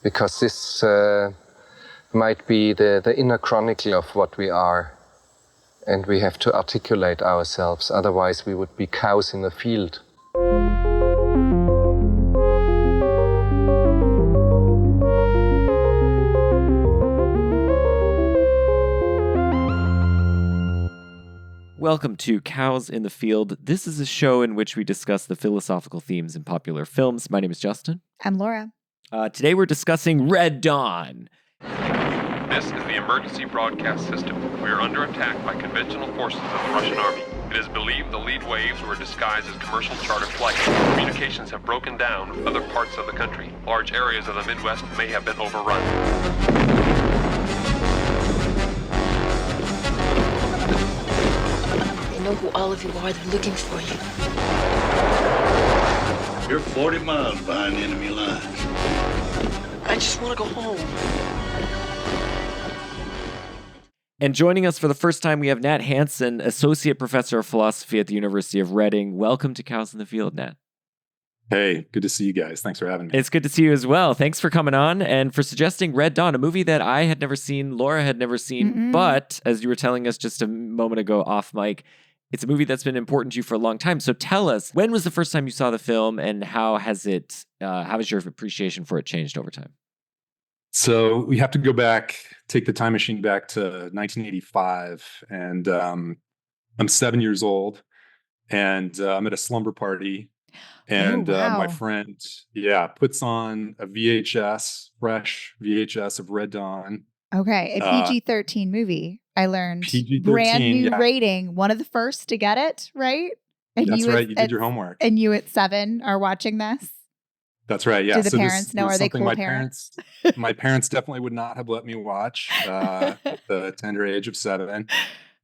because this might be the inner chronicle of what we are, and we have to articulate ourselves, otherwise we would be cows in a field. Welcome to Cows in the Field. This is a show in which we discuss the philosophical themes in popular films. My name is Justin. I'm Laura. Today we're discussing Red Dawn. This is the emergency broadcast system. We are under attack by conventional forces of the Russian army. It is believed the lead waves were disguised as commercial charter flights. Communications have broken down with other parts of the country. Large areas of the Midwest may have been overrun. They know who all of you are. They're looking for you. You're 40 miles behind enemy lines. I just want to go home. And joining us for the first time, we have Nat Hansen, Associate Professor of Philosophy at the University of Reading. Welcome to Cows in the Field, Nat. Hey, good to see you guys. Thanks for having me. It's good to see you as well. Thanks for coming on and for suggesting Red Dawn, a movie that I had never seen, Laura had never seen, but as you were telling us just a moment ago off mic, it's a movie that's been important to you for a long time. So tell us, when was the first time you saw the film, and how has your appreciation for it changed over time? So we have to go back, take the time machine back to 1985, and I'm 7 years old, and I'm at a slumber party, and my friend, puts on a fresh VHS of Red Dawn. Okay, a PG-13 movie. I learned PG-13, brand new rating, one of the first to get it, right? And That's right. You did your homework. And you at 7 are watching this? That's right. Yeah. Do the parents know? Are they cool parents? My parents definitely would not have let me watch at the tender age of 7.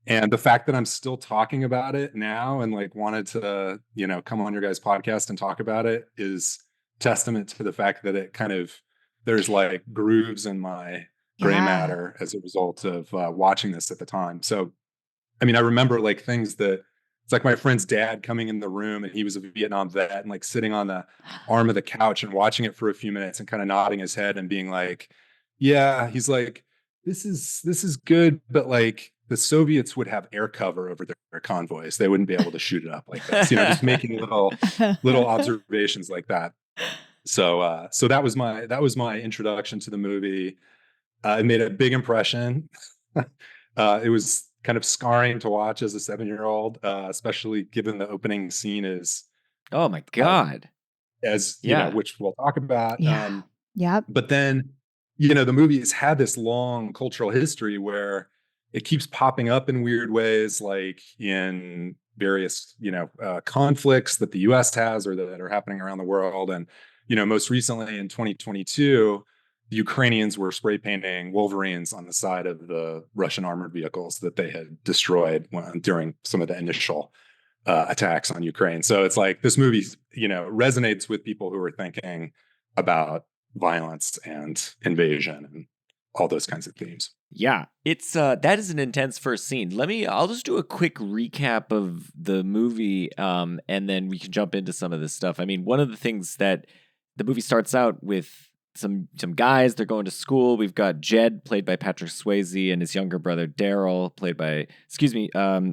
And the fact that I'm still talking about it now and wanted to, come on your guys' podcast and talk about it is testament to the fact that it there's grooves in my gray matter as a result of watching this at the time. So, I remember things that it's like my friend's dad coming in the room, and he was a Vietnam vet, and sitting on the arm of the couch and watching it for a few minutes and kind of nodding his head and being like, yeah, he's like, this is good, but the Soviets would have air cover over their convoys. They wouldn't be able to shoot it up like this, just making little observations like that. So that was my introduction to the movie. It made a big impression. It was kind of scarring to watch as a 7-year-old, especially given the opening scene is, oh my God, which we'll talk about. But then, the movie has had this long cultural history where it keeps popping up in weird ways, like in various, conflicts that the U.S. has or that are happening around the world. And, most recently in 2022, the Ukrainians were spray painting Wolverines on the side of the Russian armored vehicles that they had destroyed during some of the initial attacks on Ukraine. So it's this movie, resonates with people who are thinking about violence and invasion and all those kinds of themes. Yeah, it's that is an intense first scene. I'll just do a quick recap of the movie, and then we can jump into some of this stuff. One of the things that the movie starts out with, some guys, they're going to school. We've got Jed, played by Patrick Swayze, and his younger brother Daryl,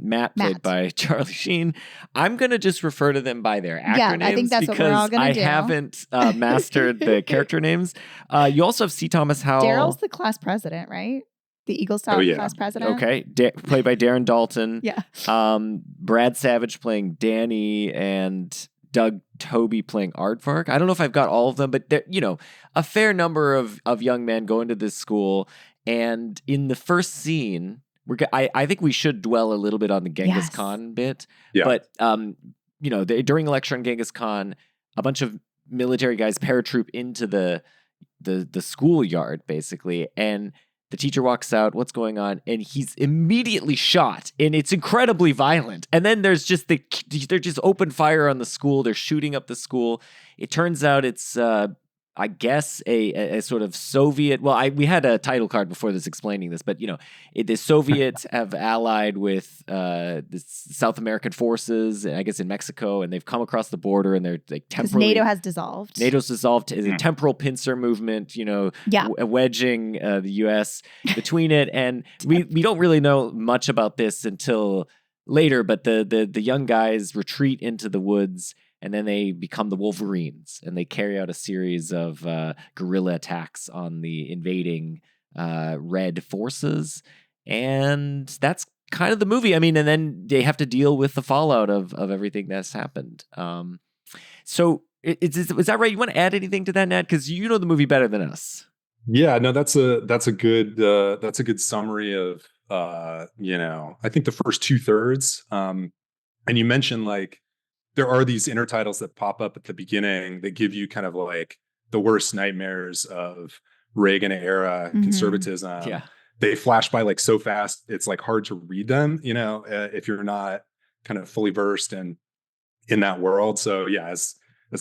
Matt, played by Charlie Sheen. I'm gonna just refer to them by their actor names. I think that's what we're all gonna do. I haven't mastered the character names. You also have C. Thomas Howell. Daryl's the class president, right? The Eagle Scout class president. Okay, played by Darren Dalton. Yeah. Brad Savage playing Danny, and Doug Toby playing Aardvark. I don't know if I've got all of them, but a fair number of young men go into this school. And in the first scene, I think we should dwell a little bit on the Genghis Khan bit. Yeah. But during a lecture on Genghis Khan, a bunch of military guys paratroop into the schoolyard basically, and the teacher walks out, what's going on? And he's immediately shot, and it's incredibly violent. And then there's just they're just open fire on the school. They're shooting up the school. It turns out it's I guess a sort of Soviet. Well, we had a title card before this explaining this, but the Soviets have allied with the South American forces, I guess in Mexico, and they've come across the border, and they're like Because temporarily. NATO has dissolved. NATO's dissolved. Is a temporal pincer movement, wedging the U.S. between it, and we don't really know much about this until later. But the young guys retreat into the woods. And then they become the Wolverines, and they carry out a series of guerrilla attacks on the invading Red forces. And that's kind of the movie. I mean, and then they have to deal with the fallout of everything that's happened. So is that right? You want to add anything to that, Nat? Because you know the movie better than us. Yeah, no, that's a good summary of I think the first 2/3. And you mentioned like, there are these intertitles that pop up at the beginning that give you kind of like the worst nightmares of Reagan era conservatism. Yeah. They flash by like so fast, it's like hard to read them, if you're not kind of fully versed in that world. So yeah, as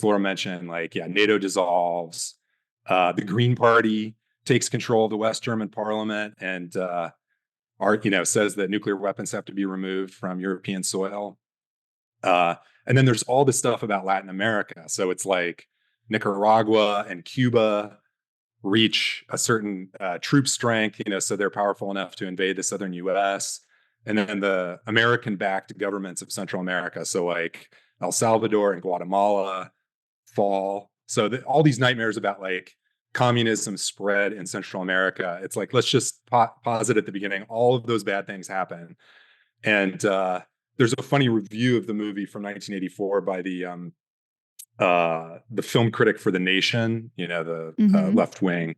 Laura mentioned, like, yeah, NATO dissolves, the Green Party takes control of the West German parliament and says that nuclear weapons have to be removed from European soil. And then there's all this stuff about Latin America. So it's like Nicaragua and Cuba reach a certain troop strength, so they're powerful enough to invade the southern U.S. And then the American-backed governments of Central America, so like El Salvador and Guatemala, fall. So all these nightmares about like communism spread in Central America. It's like, let's just pause it at the beginning. All of those bad things happen. And there's a funny review of the movie from 1984 by the film critic for The Nation, the left-wing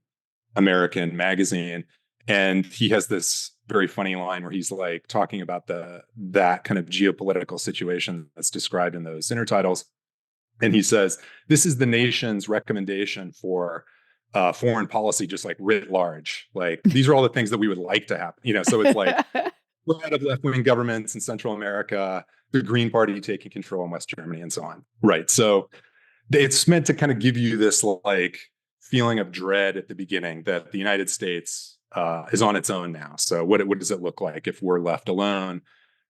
American magazine. And he has this very funny line where he's like talking about that kind of geopolitical situation that's described in those intertitles. And he says, this is The Nation's recommendation for foreign policy, just like writ large. Like, these are all the things that we would like to happen. So it's like, we're out of left-wing governments in Central America, the Green Party taking control in West Germany, and so on. Right. So it's meant to kind of give you this like feeling of dread at the beginning that the United States is on its own now. So what does it look like if we're left alone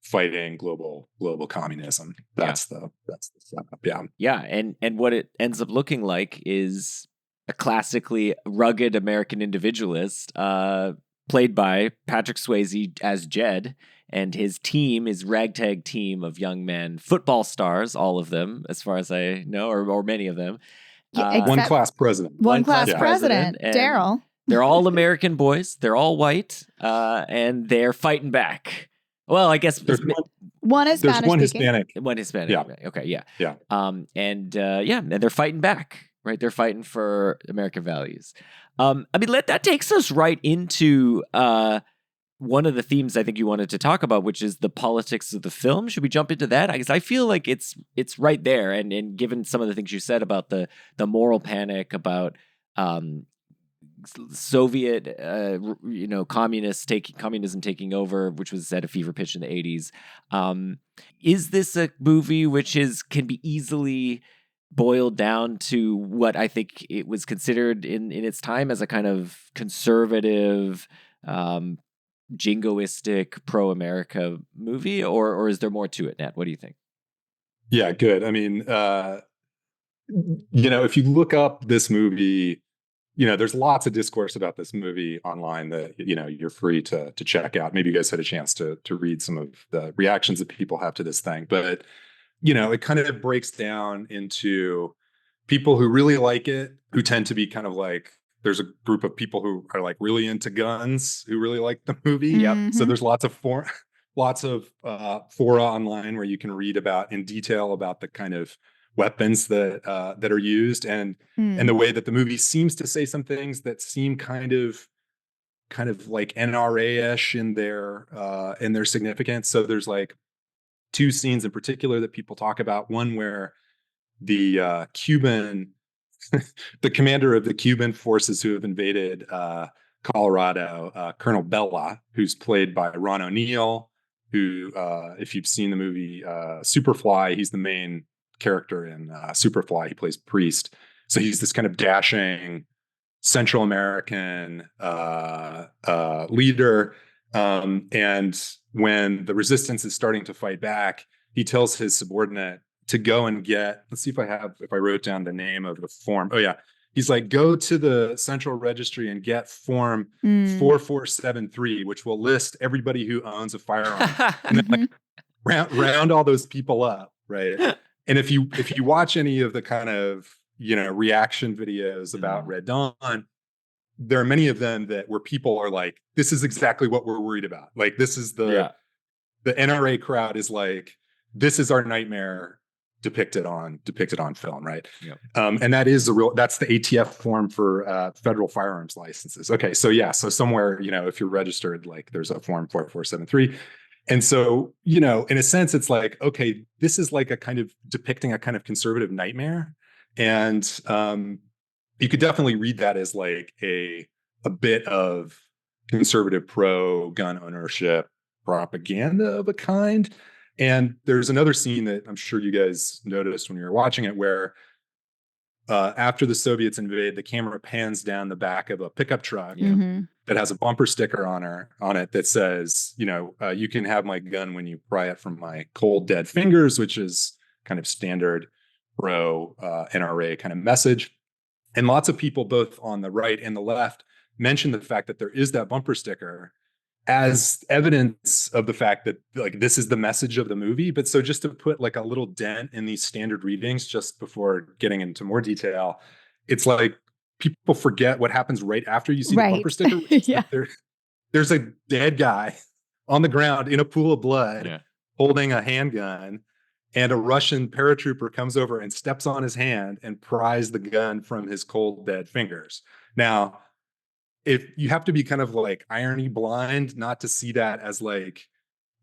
fighting global communism? That's the setup. Yeah. Yeah, and what it ends up looking like is a classically rugged American individualist, played by Patrick Swayze as Jed, and his team, his ragtag team of young men, football stars, all of them, as far as I know, or many of them. One class president. One class president, Daryl. They're all American boys. They're all white, and they're fighting back. Well, I guess one is Spanish. There's one Hispanic. One Hispanic. Yeah. Okay. Yeah. Yeah. And they're fighting back. Right. They're fighting for American values. That takes us right into one of the themes I think you wanted to talk about, which is the politics of the film. Should we jump into that? Because I feel like it's right there. And given some of the things you said about the moral panic, about Soviet, communism taking over, which was at a fever pitch in the 80s. Is this a movie which can be easily boiled down to what I think it was considered in its time as a kind of conservative, jingoistic, pro-America movie, or is there more to it, Nat? What do you think? Yeah, good. I mean, if you look up this movie, there's lots of discourse about this movie online that, you're free to check out. Maybe you guys had a chance to read some of the reactions that people have to this thing, but it kind of breaks down into people who really like it, who tend to be kind of like, there's a group of people who are like really into guns, who really like the movie. Yep. So there's lots of fora online where you can read in detail about the kind of weapons that are used and the way that the movie seems to say some things that seem kind of like NRA-ish in their significance. So there's like two scenes in particular that people talk about. One where the the commander of the Cuban forces who have invaded Colorado, Colonel Bella, who's played by Ron O'Neal, who, if you've seen the movie Superfly, he's the main character in Superfly. He plays Priest. So he's this kind of dashing Central American leader. And when the resistance is starting to fight back, he tells his subordinate to go and get, let's see if I wrote down the name of the form. Oh yeah. He's like, go to the central registry and get form 4473, which will list everybody who owns a firearm. And then like round all those people up, right? And if you watch any of the kind of, reaction videos about Red Dawn, there are many of them where people are like, this is exactly what we're worried about. Like, this is the NRA crowd is like, this is our nightmare depicted on film, right? Yep. And that's the ATF form for federal firearms licenses. Okay, so somewhere, if you're registered, like there's a form 4473. And so, in a sense, it's like, okay, this is like a kind of depicting a kind of conservative nightmare. And you could definitely read that as like a bit of conservative pro-gun ownership propaganda of a kind. And there's another scene that I'm sure you guys noticed when you were watching it, where after the Soviets invade, the camera pans down the back of a pickup truck that has a bumper sticker on it that says, you can have my gun when you pry it from my cold, dead fingers, which is kind of standard pro NRA kind of message. And lots of people, both on the right and the left, mention the fact that there is that bumper sticker as evidence of the fact that like this is the message of the movie. But so just to put like a little dent in these standard readings, just before getting into more detail, it's like people forget what happens right after you see the bumper sticker. There's a dead guy on the ground in a pool of blood holding a handgun, and a Russian paratrooper comes over and steps on his hand and pries the gun from his cold, dead fingers. Now, if you have to be kind of like irony blind not to see that as like,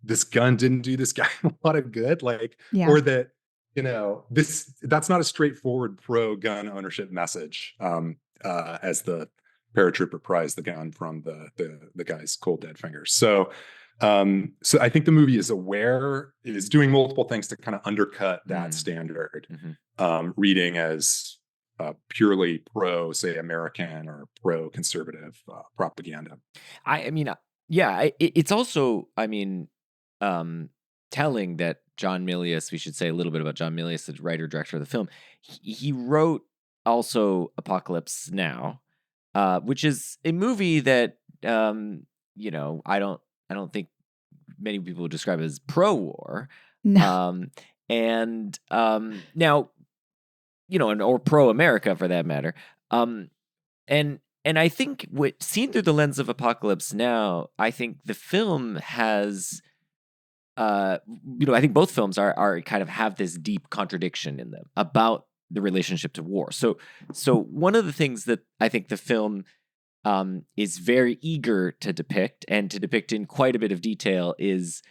this gun didn't do this guy a lot of good, like, or that, that's not a straightforward pro gun ownership message, as the paratrooper pries the gun from the guy's cold, dead fingers. So I think the movie is doing multiple things to kind of undercut that standard reading as purely pro, say, American or pro conservative propaganda. It's also, telling that John Milius, we should say a little bit about John Milius, the writer director of the film. He wrote also Apocalypse Now, which is a movie that I don't think many people would describe as pro-war. No. Now, or pro-America for that matter. And I think seen through the lens of Apocalypse Now, I think the film has, I think both films are kind of have this deep contradiction in them about the relationship to war. So one of the things that I think the film is very eager to depict, and to depict in quite a bit of detail, is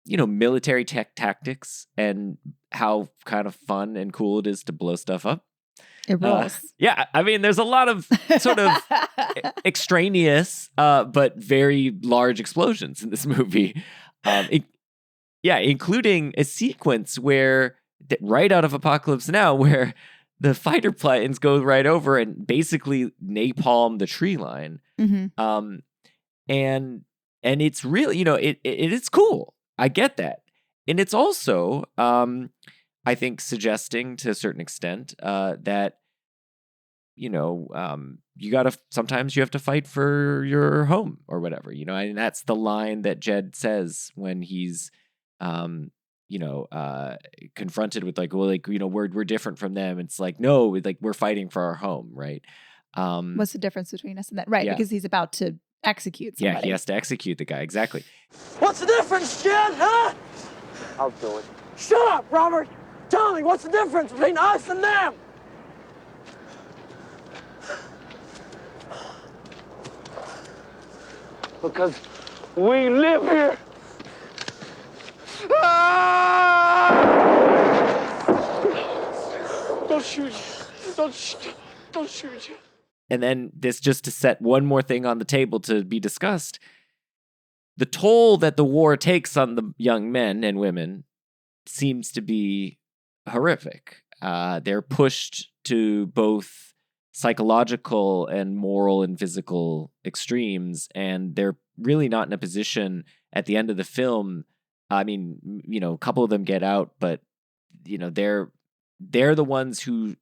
military tactics and how kind of fun and cool it is to blow stuff up. It rules. There's a lot of sort of extraneous, but very large explosions in this movie. Including a sequence right out of Apocalypse Now, where the fighter planes go right over and basically napalm the tree line. And it's really, it's cool. I get that. And it's also, I think, suggesting to a certain extent that, sometimes you have to fight for your home or whatever, and that's the line that Jed says when he's, confronted with like, well, like, we're different from them. It's like, no, like we're fighting for our home. Right. What's the difference between us and that? Right. Yeah. Because he's about to execute somebody. Yeah, he has to execute the guy. Exactly. What's the difference, Jed, huh? I'll do it. Shut up, Robert! Tell me, what's the difference between us and them? Because we live here. Ah! Don't shoot. Don't shoot you. And then this, just to set one more thing on the table to be discussed, the toll that the war takes on the young men and women seems to be horrific. they're pushed to both psychological and moral and physical extremes, and they're really not in a position at the end of the film. I mean, a couple of them get out, but they're the ones who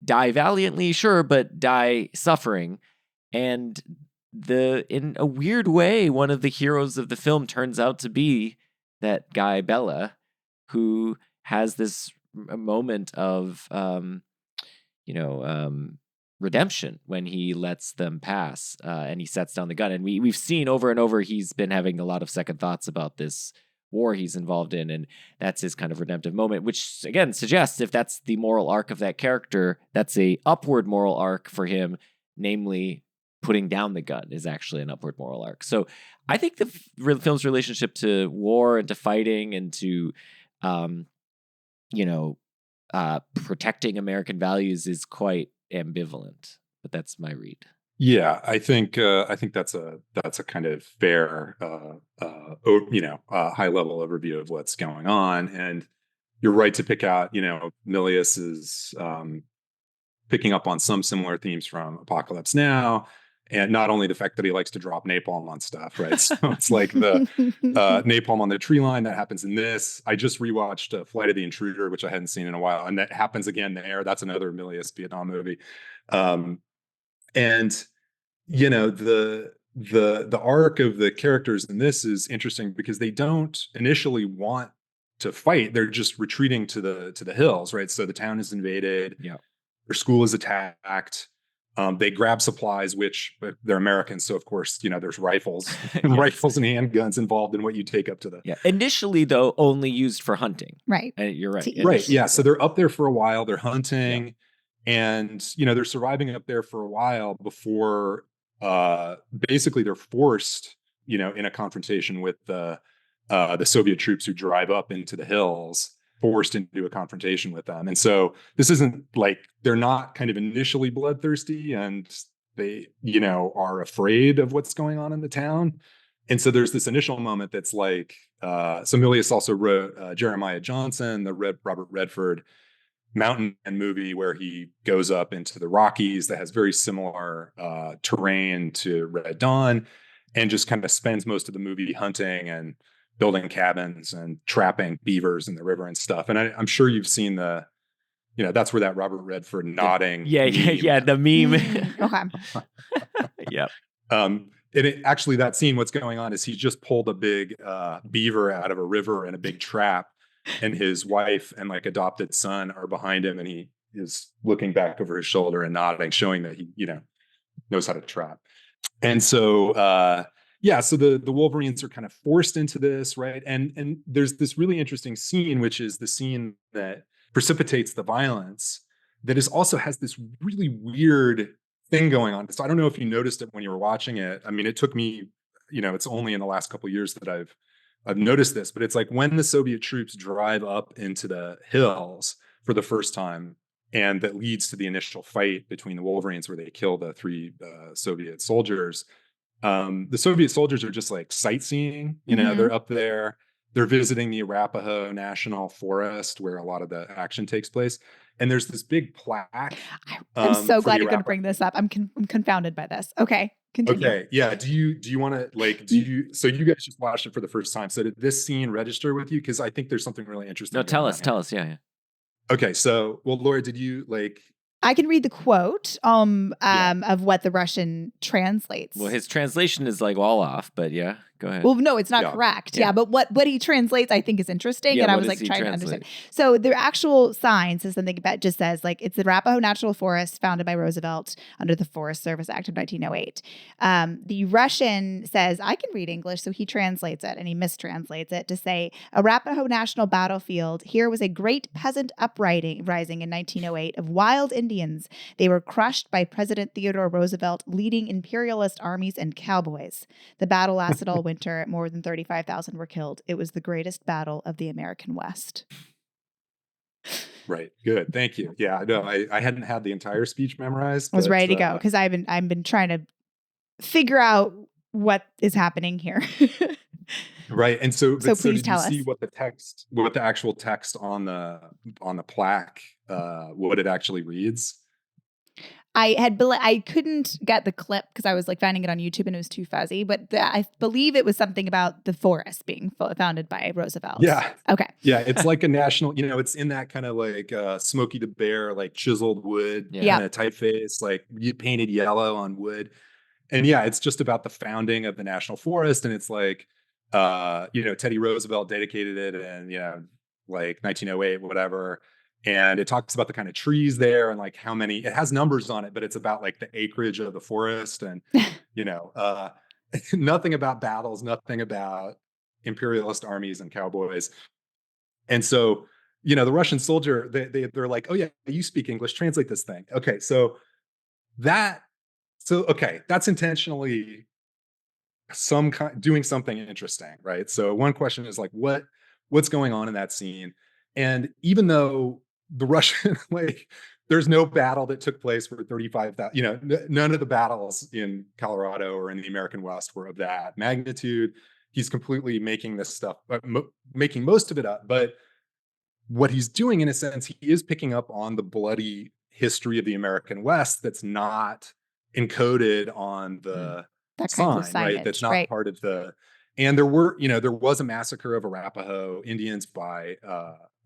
die valiantly, sure, but die suffering. And in a weird way, one of the heroes of the film turns out to be that guy Bella, who has this moment of redemption when he lets them pass, and he sets down the gun. And we've seen over and over he's been having a lot of second thoughts about this war he's involved in, and that's his kind of redemptive moment, which again suggests if that's the moral arc of that character, that's a upward moral arc for him, namely putting down the gun is actually an upward moral arc. So I think the film's relationship to war and to fighting and to protecting American values is quite ambivalent, but that's my read. Yeah, I think that's a kind of fair, high level overview of what's going on. And you're right to pick out, Milius is picking up on some similar themes from Apocalypse Now, and not only the fact that he likes to drop napalm on stuff, right? So it's like the napalm on the tree line that happens in this. I just rewatched Flight of the Intruder, which I hadn't seen in a while, and that happens again there. That's another Milius Vietnam movie. And the arc of the characters in this is interesting because they don't initially want to fight. They're just retreating to the hills, right? So the town is invaded. Yeah. Their school is attacked. They grab supplies, which they're Americans, so of course, there's rifles and Yes. rifles and handguns involved in what you take up to the. Yeah. Initially, though, only used for hunting. Right. You're right. Right. Yeah. So they're up there for a while. They're hunting, and they're surviving up there for a while before basically they're forced, in a confrontation with the Soviet troops who drive up into the hills, forced into a confrontation with them. And so this isn't like they're not kind of initially bloodthirsty, and they, are afraid of what's going on in the town. And so there's this initial moment that's like, so Milius also wrote Jeremiah Johnson, the Robert Redford mountain movie, where he goes up into the Rockies that has very similar terrain to Red Dawn, and just kind of spends most of the movie hunting and building cabins and trapping beavers in the river and stuff. And I'm sure you've seen that's where that Robert Redford nodding. Yeah, the meme. Okay. Yep. And actually that scene, what's going on is he's just pulled a big beaver out of a river in a big trap, and his wife and adopted son are behind him, and he is looking back over his shoulder and nodding, showing that he, knows how to trap. And so, so the Wolverines are kind of forced into this, right? And there's this really interesting scene, which is the scene that precipitates the violence, that also has this really weird thing going on. So I don't know if you noticed it when you were watching it. I mean, it took me, it's only in the last couple of years that I've noticed this, but it's like when the Soviet troops drive up into the hills for the first time, and that leads to the initial fight between the Wolverines where they kill the 3 Soviet soldiers. The Soviet soldiers are just like sightseeing, they're up there, they're visiting the Arapaho National Forest where a lot of the action takes place. And there's this big plaque. I'm so glad you're going to bring this up. I'm confounded by this. Okay. Continue. Okay. Yeah. Do you want to so you guys just watched it for the first time. So did this scene register with you? Cause I think there's something really interesting. No, tell us. Yeah. Okay. So, well, Laura, did you I can read the quote of what the Russian translates. Well, his translation is all off, but yeah, go ahead. Well, no, it's not correct. Yeah, but what he translates, I think, is interesting, and I was trying to understand. So the actual sign says something about, just says it's the Arapaho National Forest founded by Roosevelt under the Forest Service Act of 1908. The Russian says, I can read English, so he translates it, and he mistranslates it to say, Arapaho National Battlefield. Here was a great peasant uprising in 1908 of wild Indians. They were crushed by President Theodore Roosevelt leading imperialist armies and cowboys. The battle lasted all winter. More than 35,000 were killed. It was the greatest battle of the American West. Right. Good. Thank you. Yeah. No, I hadn't had the entire speech memorized. I was ready to go because I've been trying to figure out what is happening here. Right. And so, So but so please did you tell see us. what the actual text on the plaque, what it actually reads? I couldn't get the clip because I was like finding it on YouTube and it was too fuzzy, but I believe it was something about the forest being founded by Roosevelt. Yeah. Okay. Yeah. It's like a national, it's in that kind of like Smokey the Bear, like chiseled wood kind of typeface, like painted yellow on wood. And yeah, it's just about the founding of the national forest. And it's like, Teddy Roosevelt dedicated it in, like 1908, whatever. And it talks about the kind of trees there and like how many, it has numbers on it, but it's about like the acreage of the forest and, nothing about battles, nothing about imperialist armies and cowboys. And so, the Russian soldier, they're like, oh yeah, you speak English, translate this thing. Okay. Okay, that's intentionally doing something interesting, right? So one question is like, what's going on in that scene? And even though the Russian, like, there's no battle that took place for 35,000, none of the battles in Colorado or in the American West were of that magnitude. He's completely making this stuff, making most of it up. But what he's doing, in a sense, he is picking up on the bloody history of the American West that's not encoded on the that kind of sign, right? That's not right. part of and there was a massacre of Arapaho Indians by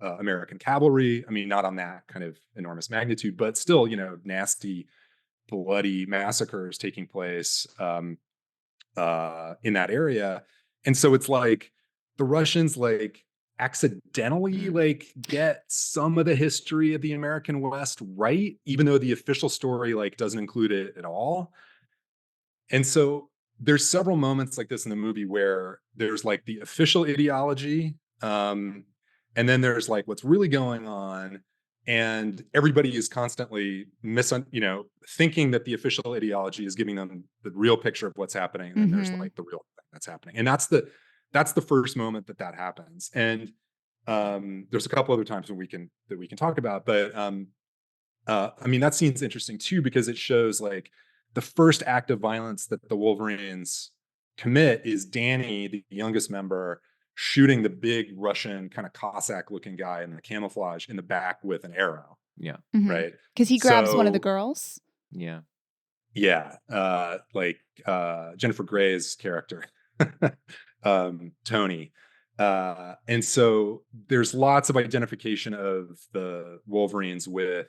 American cavalry. I mean, not on that kind of enormous magnitude, but still, nasty, bloody massacres taking place in that area. And so it's like the Russians like accidentally like get some of the history of the American West right, even though the official story like doesn't include it at all. And so there's several moments like this in the movie where there's like the official ideology, and then there's like what's really going on, and everybody is constantly thinking that the official ideology is giving them the real picture of what's happening, and then there's like the real thing that's happening, and that's the first moment that happens. And there's a couple other times when we can talk about, but I mean, that scene's interesting too because it shows like the first act of violence that the Wolverines commit is Danny, the youngest member, shooting the big Russian kind of Cossack-looking guy in the camouflage in the back with an arrow. Yeah. Right. Because he grabs one of the girls. Yeah. Yeah. Jennifer Grey's character, Tony. And so there's lots of identification of the Wolverines with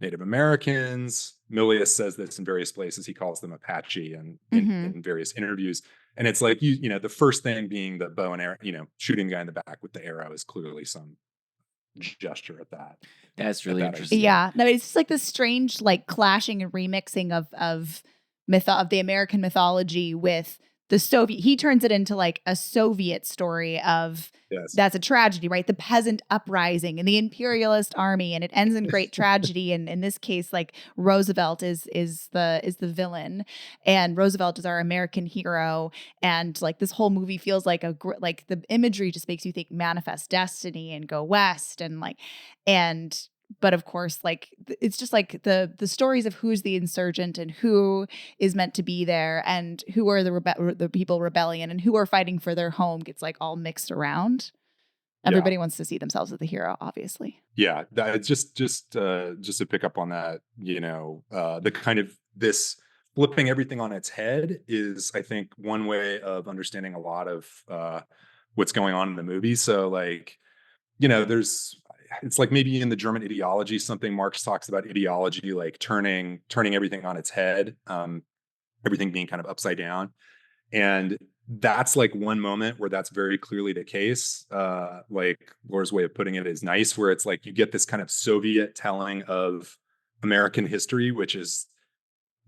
Native Americans. Milius says this in various places. He calls them Apache and in various interviews. And it's like, the first thing being the bow and arrow, shooting the guy in the back with the arrow is clearly some gesture at that. That's really interesting. Yeah. No, it's just like this strange, like clashing and remixing of the American mythology with the Soviet. He turns it into like a Soviet story of that's a tragedy, right? The peasant uprising and the imperialist army, and it ends in great tragedy. And in this case, like Roosevelt is the villain, and Roosevelt is our American hero. And like this whole movie feels like like the imagery just makes you think manifest destiny and go west but of course, like it's just like the stories of who's the insurgent and who is meant to be there and who are the people rebellion and who are fighting for their home gets like all mixed around. Everybody wants to see themselves as the hero, obviously. Yeah, that just to pick up on that, the kind of this flipping everything on its head is, I think, one way of understanding a lot of what's going on in the movie. So, like, it's like maybe in the German ideology, something Marx talks about ideology, like turning everything on its head, everything being kind of upside down. And that's like one moment where that's very clearly the case. Like Laura's way of putting it is nice, where it's like you get this kind of Soviet telling of American history, which is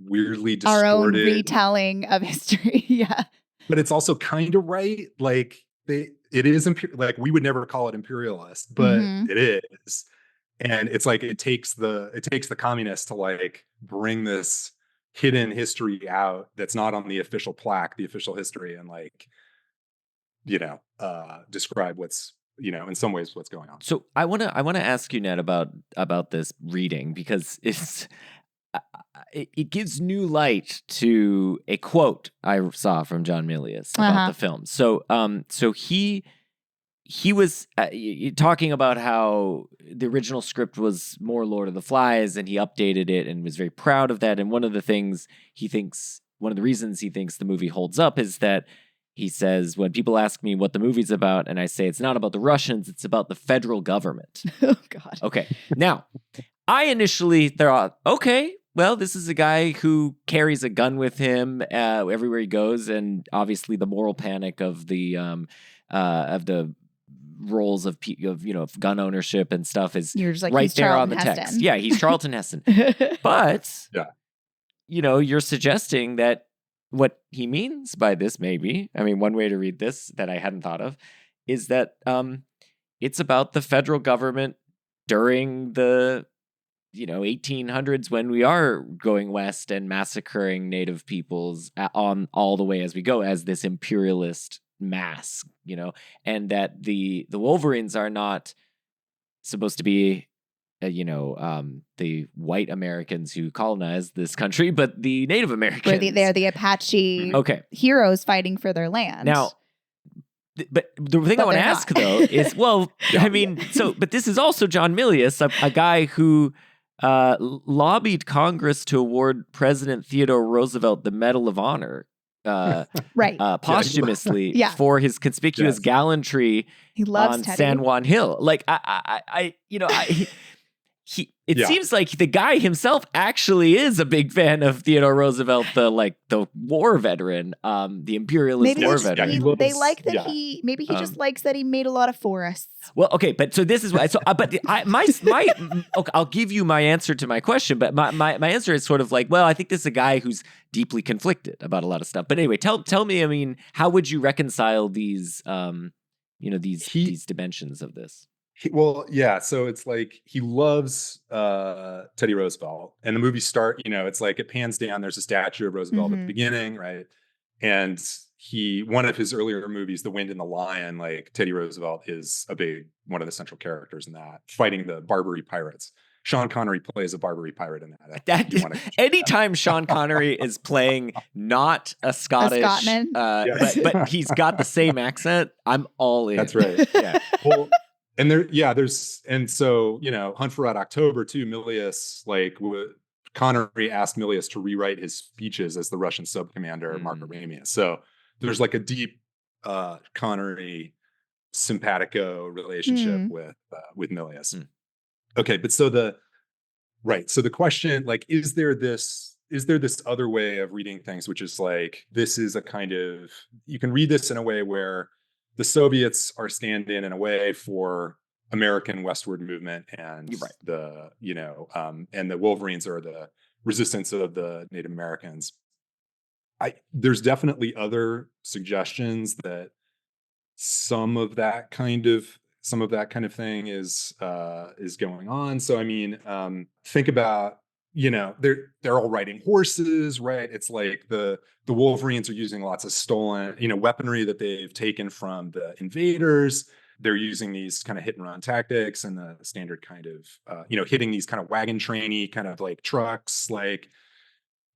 weirdly distorted. Our own retelling of history. Yeah. But it's also kind of right. Like it is like we would never call it imperialist, but it is. And it's like it takes the communists to like bring this hidden history out that's not on the official plaque, the official history, and like describe what's in some ways what's going on. So I want to ask you, Ned, about this reading, because it gives new light to a quote I saw from John Milius about the film. So he was talking about how the original script was more Lord of the Flies, and he updated it and was very proud of that. And one of the reasons he thinks the movie holds up is that he says, when people ask me what the movie's about, and I say it's not about the Russians, it's about the federal government. Oh, God. Okay. Now, I initially thought, okay, well, this is a guy who carries a gun with him everywhere he goes, and obviously the moral panic of the roles of gun ownership and stuff is right there on the text. Yeah, he's Charlton Heston. But you're suggesting that what he means by this, maybe, I mean, one way to read this that I hadn't thought of is that it's about the federal government during the 1800s, when we are going west and massacring native peoples on all the way as we go as this imperialist mass, and that the Wolverines are not supposed to be the white Americans who colonized this country, but the Native Americans. They're the Apache heroes fighting for their land. Now, but the thing I want to ask though is, but this is also John Milius, a guy who lobbied Congress to award President Theodore Roosevelt the Medal of Honor, posthumously for his conspicuous gallantry on Teddy. San Juan Hill. Like it seems like the guy himself actually is a big fan of Theodore Roosevelt, the war veteran, the imperialist war veteran. They like that he just likes that he made a lot of forests. Well, okay, but so this is why. So, I'll give you my answer to my question, but my answer is sort of like, well, I think this is a guy who's deeply conflicted about a lot of stuff. But anyway, tell me, I mean, how would you reconcile these, these dimensions of this? So it's like he loves Teddy Roosevelt, and the movie it's like it pans down. There's a statue of Roosevelt at the beginning, right? And one of his earlier movies, The Wind and the Lion, like Teddy Roosevelt is one of the central characters in that, fighting the Barbary pirates. Sean Connery plays a Barbary pirate in that. Anytime Sean Connery is playing not a Scottish, but he's got the same accent, I'm all in. That's right. Yeah. Well, and so Hunt for Red October too. Milius, Connery asked Milius to rewrite his speeches as the Russian sub-commander Marco Ramius. So there's like a deep Connery simpatico relationship with Milius. Okay, but so the question, is there this other way of reading things, which is like, this is a kind of, you can read this in a way where the Soviets are stand-in a way for American westward movement, and and the Wolverines are the resistance of the Native Americans. There's definitely other suggestions that some of that kind of thing is going on. So I mean, think about, they're all riding horses, right? It's like the Wolverines are using lots of stolen, weaponry that they've taken from the invaders. They're using these kind of hit and run tactics and the standard kind of, hitting these kind of wagon trainy kind of like trucks, like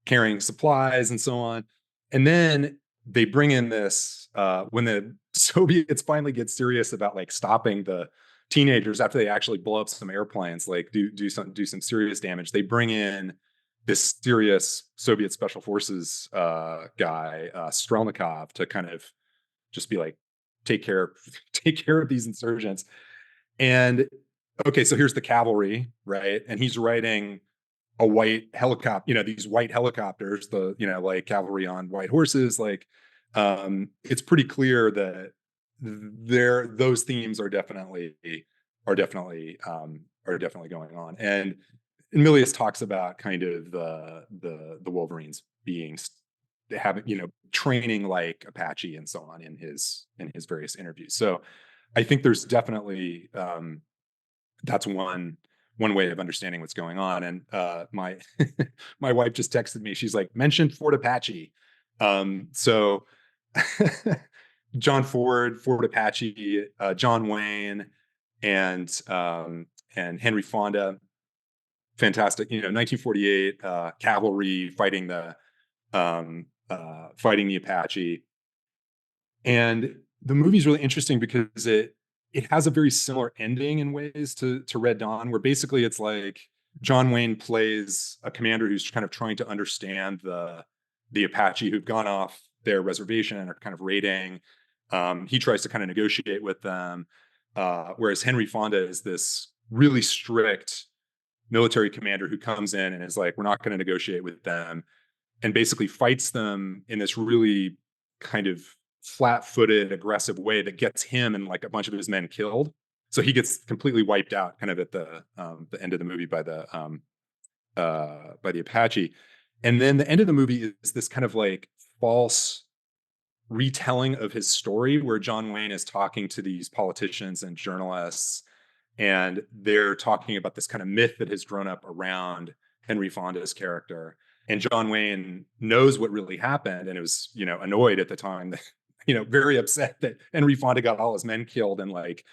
carrying supplies and so on. And then they bring in this, when the Soviets finally get serious about stopping the teenagers after they actually blow up some airplanes, do some serious damage. They bring in this serious Soviet special forces guy, Strelnikov, to kind of just be like, take care of these insurgents. And okay, so here's the cavalry, right? And he's riding a white helicopter, these white helicopters, cavalry on white horses. It's pretty clear that those themes are definitely going on. And Milius talks about kind of the Wolverines having training like Apache and so on in his various interviews. So I think there's definitely that's one way of understanding what's going on. And my my wife just texted me. She's like, mentioned Fort Apache. So John Ford, Fort Apache, John Wayne, and Henry Fonda. fantastic, 1948 cavalry fighting the Apache. And the movie's really interesting because it has a very similar ending in ways to Red Dawn, where basically it's like John Wayne plays a commander who's kind of trying to understand the Apache who've gone off their reservation and are kind of raiding. He tries to kind of negotiate with them, whereas Henry Fonda is this really strict military commander who comes in and is like, we're not going to negotiate with them, and basically fights them in this really kind of flat-footed, aggressive way that gets him and like a bunch of his men killed. So he gets completely wiped out kind of at the end of the movie by the Apache. And then the end of the movie is this kind of like false retelling of his story where John Wayne is talking to these politicians and journalists, and they're talking about this kind of myth that has grown up around Henry Fonda's character. And John Wayne knows what really happened and was, annoyed at the time that, very upset that Henry Fonda got all his men killed and like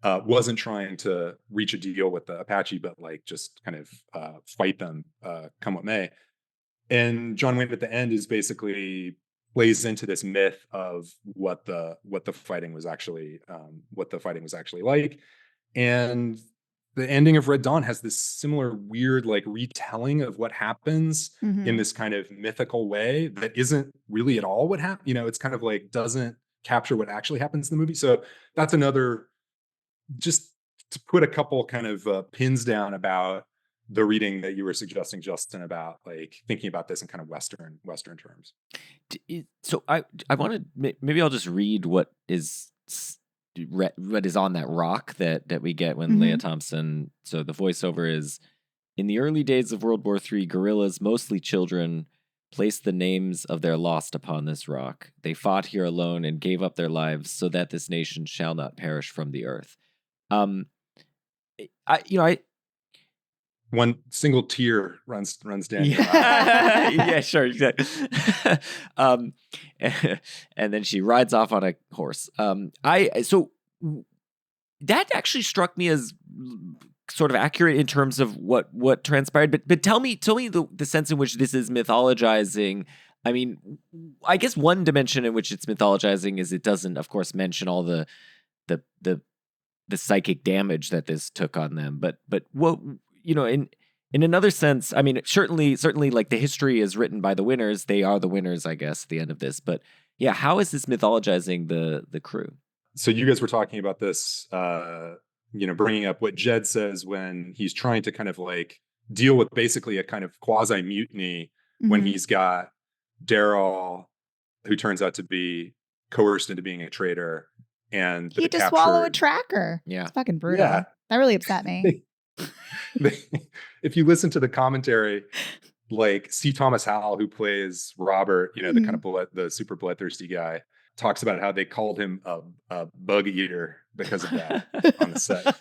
wasn't trying to reach a deal with the Apache, but like just kind of fight them come what may. And John Wayne at the end is basically plays into this myth of what the fighting was actually like. And the ending of Red Dawn has this similar weird like retelling of what happens in this kind of mythical way that isn't really at all what happened. It's kind of like doesn't capture what actually happens in the movie. So that's another, just to put a couple kind of pins down about the reading that you were suggesting, Justin, about like thinking about this in kind of Western terms. So I want to, maybe I'll just read what is on that rock that we get when Leah Thompson. So the voiceover is, in the early days of World War III, guerrillas, mostly children, placed the names of their lost upon this rock. They fought here alone and gave up their lives so that this nation shall not perish from the earth. One single tear runs down your eye. Yeah, sure, exactly. And then she rides off on a horse. So that actually struck me as sort of accurate in terms of what transpired. But tell me the sense in which this is mythologizing. I mean, I guess one dimension in which it's mythologizing is it doesn't, of course, mention all the psychic damage that this took on them. But what, in another sense, I mean, certainly like the history is written by the winners. They are the winners, I guess, at the end of this. But yeah, how is this mythologizing the crew? So you guys were talking about this, bringing up what Jed says when he's trying to kind of like deal with basically a kind of quasi mutiny when he's got Daryl, who turns out to be coerced into being a traitor, and he had to swallow a tracker. Yeah, it's fucking brutal. Yeah. That really upset me. If you listen to the commentary, like C. Thomas Howell, who plays Robert, the kind of the super bloodthirsty guy, talks about how they called him a bug eater because of that on the set.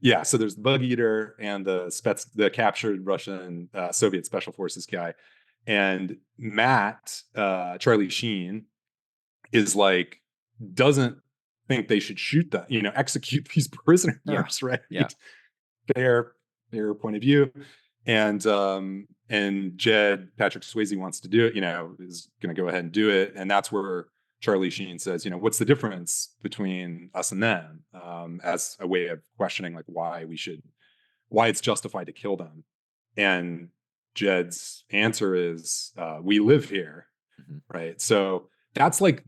Yeah, so there's the bug eater and the captured Russian Soviet special forces guy, and Matt Charlie Sheen is like doesn't think they should shoot them, execute these prisoners, right? Yeah. Their point of view. And Jed, Patrick Swayze, wants to do it, is going to go ahead and do it. And that's where Charlie Sheen says, what's the difference between us and them, as a way of questioning like why it's justified to kill them. And Jed's answer is, we live here, right? So that's like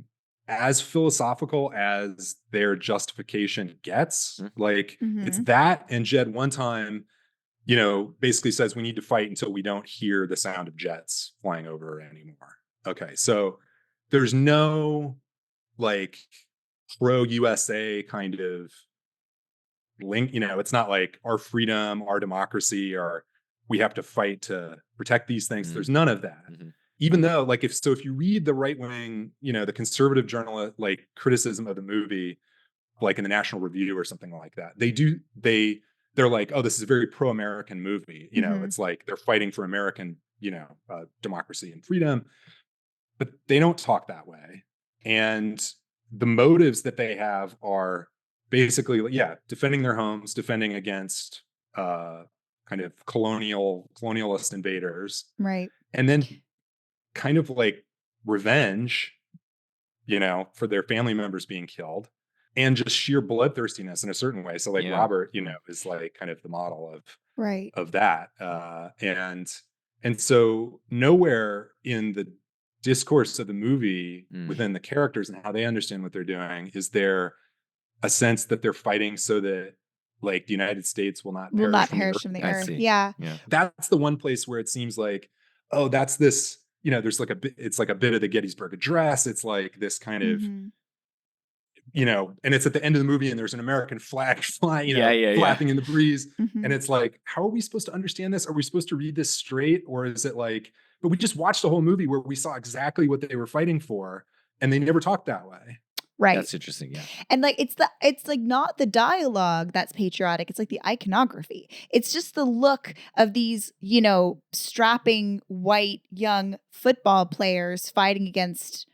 as philosophical as their justification gets. Like it's that, and Jed one time, basically says we need to fight until we don't hear the sound of jets flying over anymore. Okay, so there's no like pro USA kind of link. It's not like our freedom, our democracy, or we have to fight to protect these things. There's none of that. Even though, like, if you read the right wing, the conservative journalist like criticism of the movie, like in the National Review or something like that, they're like, oh, this is a very pro-American movie. It's like they're fighting for American, democracy and freedom, but they don't talk that way. And the motives that they have are basically, defending their homes, defending against kind of colonialist invaders. Right. And then kind of like revenge, for their family members being killed, and just sheer bloodthirstiness in a certain way. So like Robert, is like kind of the model of that. And so nowhere in the discourse of the movie within the characters and how they understand what they're doing is there a sense that they're fighting so that like the United States will not perish from the earth. Yeah. That's the one place where it seems like, oh, that's this, there's like it's like a bit of the Gettysburg Address. It's like this kind of, and it's at the end of the movie and there's an American flag flying, flapping in the breeze. And it's like, how are we supposed to understand this? Are we supposed to read this straight? Or is it like, but we just watched a whole movie where we saw exactly what they were fighting for and they never talked that way. Right. That's interesting. Yeah. And like it's like not the dialogue that's patriotic. It's like the iconography. It's just the look of these, strapping white young football players fighting against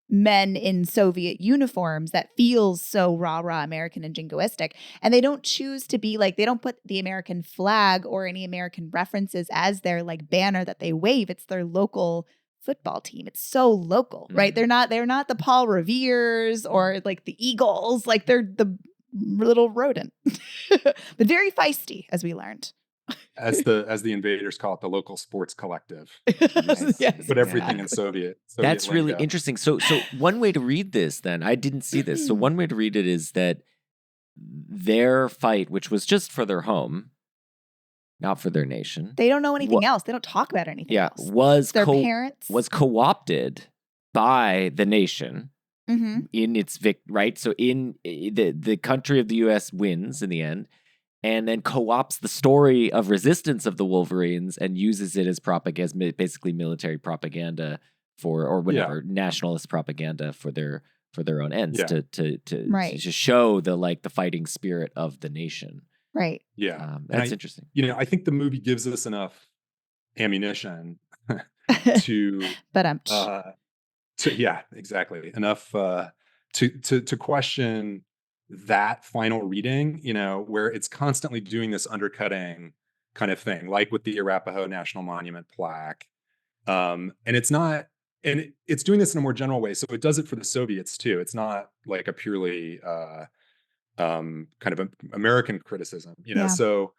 men in Soviet uniforms that feels so rah-rah American and jingoistic. And they don't choose to be like, they don't put the American flag or any American references as their like banner that they wave. It's their local football team. It's so local, right? They're not the Paul Reveres or like the Eagles. Like they're the little rodent, but very feisty, as we learned. As the invaders call it, the local sports collective. Yes, but everything in Soviet That's lingo. really interesting. So one way to read this, then, I didn't see this. So one way to read it is that their fight, which was just for their home, not for their nation. They don't know anything else. They don't talk about anything else. Was their parents was co-opted by the nation in its right. So in the country of the U.S. wins in the end, and then co-opts the story of resistance of the Wolverines and uses it as propaganda, basically military propaganda or whatever nationalist propaganda for their own ends to show the fighting spirit of the nation. Right. Yeah. That's interesting. I think the movie gives us enough ammunition to, exactly. Enough to question that final reading, where it's constantly doing this undercutting kind of thing, like with the Arapaho National Monument plaque. And it's not, and it's doing this in a more general way. So it does it for the Soviets too. It's not like a purely, kind of American criticism, so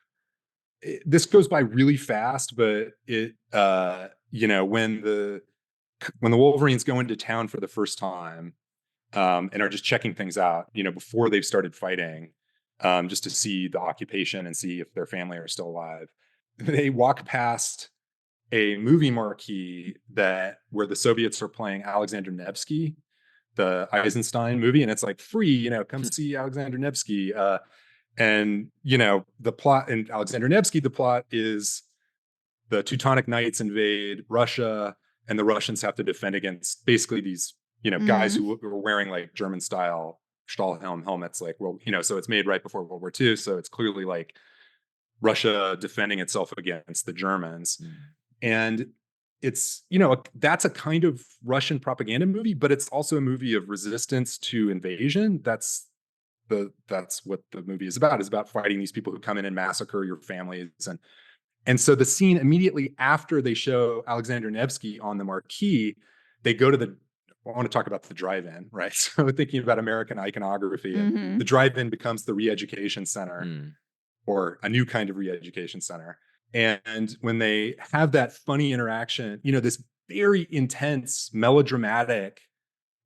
this goes by really fast, but it when the Wolverines go into town for the first time and are just checking things out, before they've started fighting, just to see the occupation and see if their family are still alive, they walk past a movie marquee where the Soviets are playing Alexander Nevsky, the Eisenstein movie, and it's like free, come see Alexander Nevsky. And the plot in Alexander Nevsky, the plot is the Teutonic Knights invade Russia, and the Russians have to defend against basically these, guys who were wearing like German style Stahlhelm helmets, like, so it's made right before World War II. So it's clearly like Russia defending itself against the Germans. And it's, that's a kind of Russian propaganda movie, but it's also a movie of resistance to invasion. That's what the movie is about. It's about fighting these people who come in and massacre your families. And so the scene immediately after they show Alexander Nevsky on the marquee, they go to I want to talk about the drive-in, right? So thinking about American iconography, and the drive-in becomes the re-education center or a new kind of re-education center. And when they have that funny interaction, this very intense, melodramatic,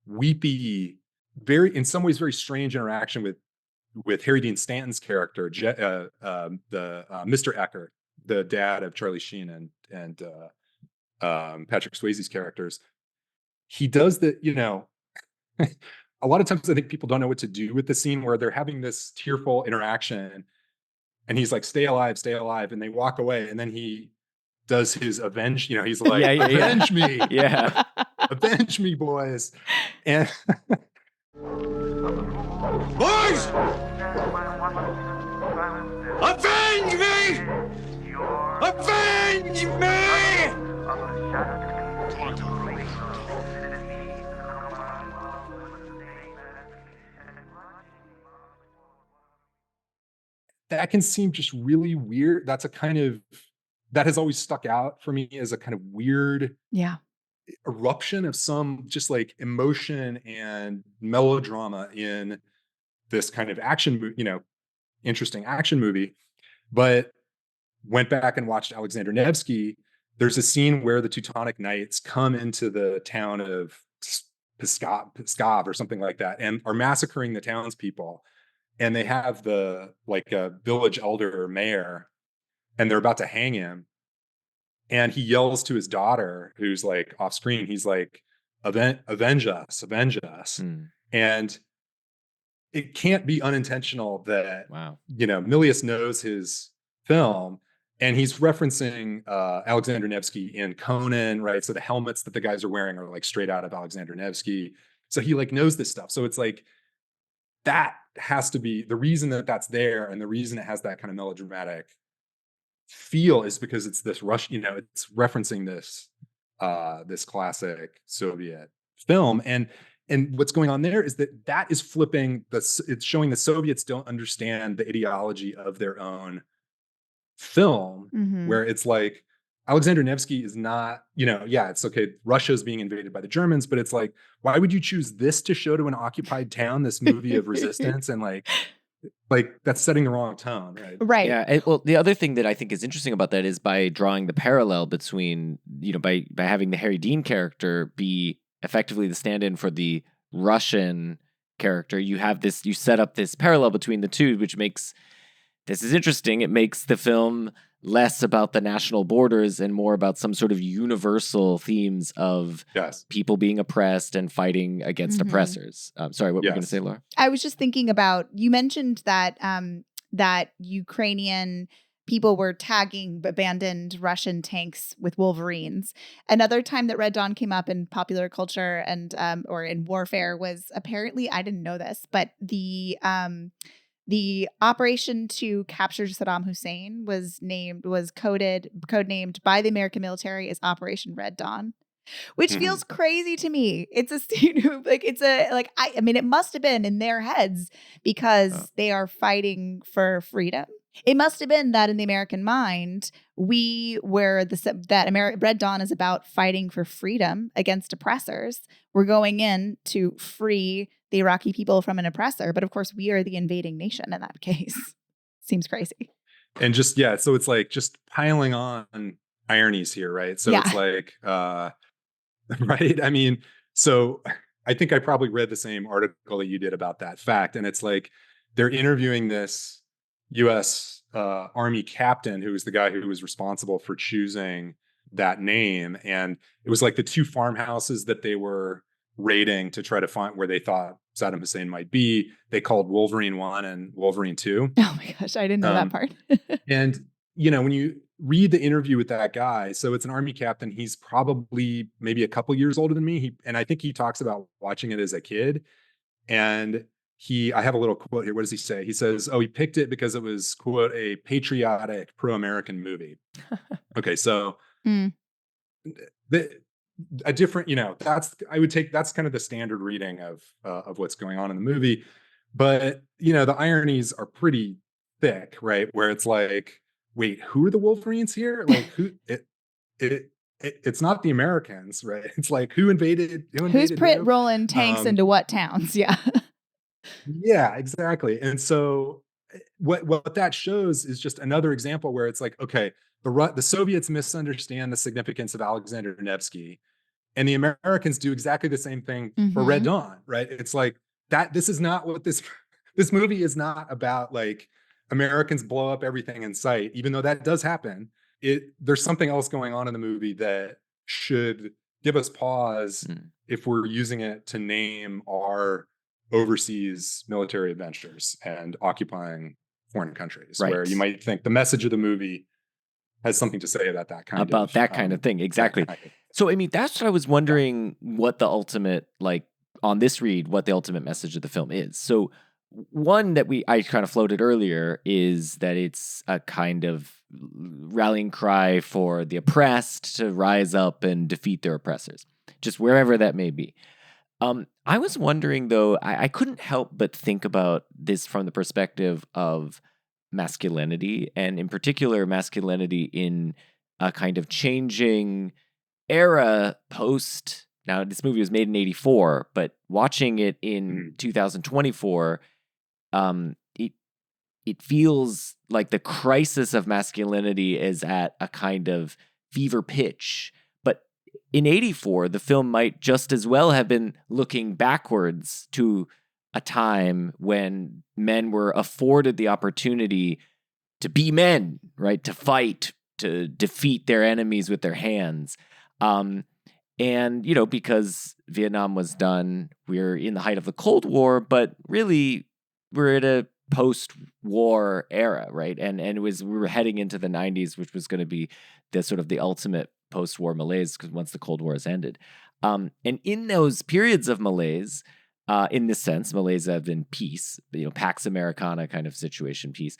weepy, in some ways very strange interaction with Harry Dean Stanton's character, Mr. Eckert, the dad of Charlie Sheen and Patrick Swayze's characters. He does a lot of times I think people don't know what to do with the scene where they're having this tearful interaction and he's like, stay alive, and they walk away, and then he does his avenge, he's like, avenge me. Yeah. Avenge me, boys. And boys! Avenge me! Avenge me! that can seem just really weird. That's a kind of, that has always stuck out for me as a kind of weird eruption of some just like emotion and melodrama in this kind of action, interesting action movie. But went back and watched Alexander Nevsky. There's a scene where the Teutonic Knights come into the town of Pskov or something like that, and are massacring the townspeople. And they have the like a village elder or mayor, and they're about to hang him. And he yells to his daughter, who's like off screen. He's like, "Avenge us, avenge us!" And it can't be unintentional that Milius knows his film, and he's referencing Alexander Nevsky in Conan, right? So the helmets that the guys are wearing are like straight out of Alexander Nevsky. So he like knows this stuff. So it's like that has to be the reason that that's there, and the reason it has that kind of melodramatic feel is because it's this rush. It's referencing this this classic Soviet film, and what's going on there is that is flipping it's showing the Soviets don't understand the ideology of their own film, where it's like Alexander Nevsky is not, it's okay, Russia's being invaded by the Germans, but it's like, why would you choose this to show to an occupied town, this movie of resistance? And like that's setting the wrong tone, right? Right. Yeah. Well, the other thing that I think is interesting about that is by drawing the parallel between, by having the Harry Dean character be effectively the stand-in for the Russian character, you set up this parallel between the two, which makes, this is interesting, it makes the film less about the national borders and more about some sort of universal themes of people being oppressed and fighting against oppressors. Sorry, what were you going to say, Laura? I was just thinking about, you mentioned that that Ukrainian people were tagging abandoned Russian tanks with Wolverines. Another time that Red Dawn came up in popular culture and or in warfare was apparently, I didn't know this, but the operation to capture Saddam Hussein was codenamed by the American military as Operation Red Dawn, which feels crazy to me. It's I mean, it must have been in their heads because they are fighting for freedom. It must have been that in the American mind, Red Dawn is about fighting for freedom against oppressors. We're going in to free the Iraqi people from an oppressor. But of course, we are the invading nation in that case. Seems crazy. And so it's like just piling on ironies here, right? So it's like, right? I mean, so I think I probably read the same article that you did about that fact. And it's like, they're interviewing this U.S. Army captain, who was the guy who was responsible for choosing that name. And it was like the two farmhouses that they were raiding to try to find where they thought Saddam Hussein might be. They called Wolverine 1 and Wolverine 2. Oh my gosh, I didn't know that part. And, when you read the interview with that guy, so it's an Army captain. He's probably maybe a couple years older than me. And I think he talks about watching it as a kid. And I have a little quote here. What does he say? He says, he picked it because it was, quote, a patriotic pro-American movie. Okay. So a different, that's kind of the standard reading of what's going on in the movie. But, the ironies are pretty thick, right? Where it's like, wait, who are the Wolverines here? Like it's not the Americans, right? It's like, who's rolling tanks into what towns? Yeah. Yeah, exactly. And so what that shows is just another example where it's like, okay, the Soviets misunderstand the significance of Alexander Nevsky, and the Americans do exactly the same thing for Red Dawn, right? It's like that. This is not what this movie is not about. Like, Americans blow up everything in sight, even though that does happen. There's something else going on in the movie that should give us pause if we're using it to name our overseas military adventures and occupying foreign countries, where you might think the message of the movie has something to say about that kind of thing. Exactly. So, I mean, that's what I was wondering, what the ultimate, on this read, what the ultimate message of the film is. So one that I kind of floated earlier is that it's a kind of rallying cry for the oppressed to rise up and defeat their oppressors, just wherever that may be. I was wondering, though, I couldn't help but think about this from the perspective of masculinity, and in particular masculinity in a kind of changing era post. Now, this movie was made in 84, but watching it in 2024, it feels like the crisis of masculinity is at a kind of fever pitch. But in 84, the film might just as well have been looking backwards to a time when men were afforded the opportunity to be men, right? To fight, to defeat their enemies with their hands. And, because Vietnam was done, we're in the height of the Cold War, but really we're at a post-war era, right? And we were heading into the 90s, which was going to be the sort of the ultimate post-war malaise, because once the Cold War has ended. And in those periods of malaise, in this sense, malaise have been peace, Pax Americana kind of situation, peace.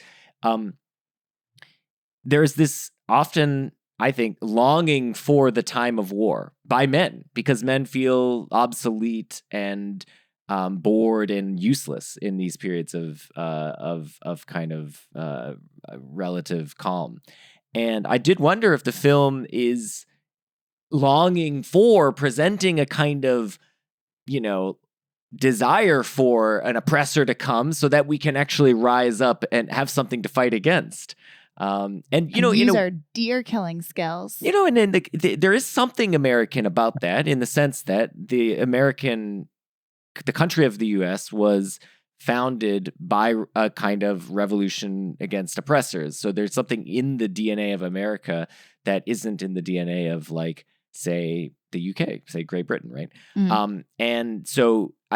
There's this often, I think, longing for the time of war by men, because men feel obsolete and bored and useless in these periods of kind of relative calm. And I did wonder if the film is longing for presenting a kind of, desire for an oppressor to come so that we can actually rise up and have something to fight against. And use our deer killing skills. And then there is something American about that, in the sense that the country of the U.S. was founded by a kind of revolution against oppressors. So there's something in the DNA of America that isn't in the DNA of, like, say, the UK, say Great Britain, right? And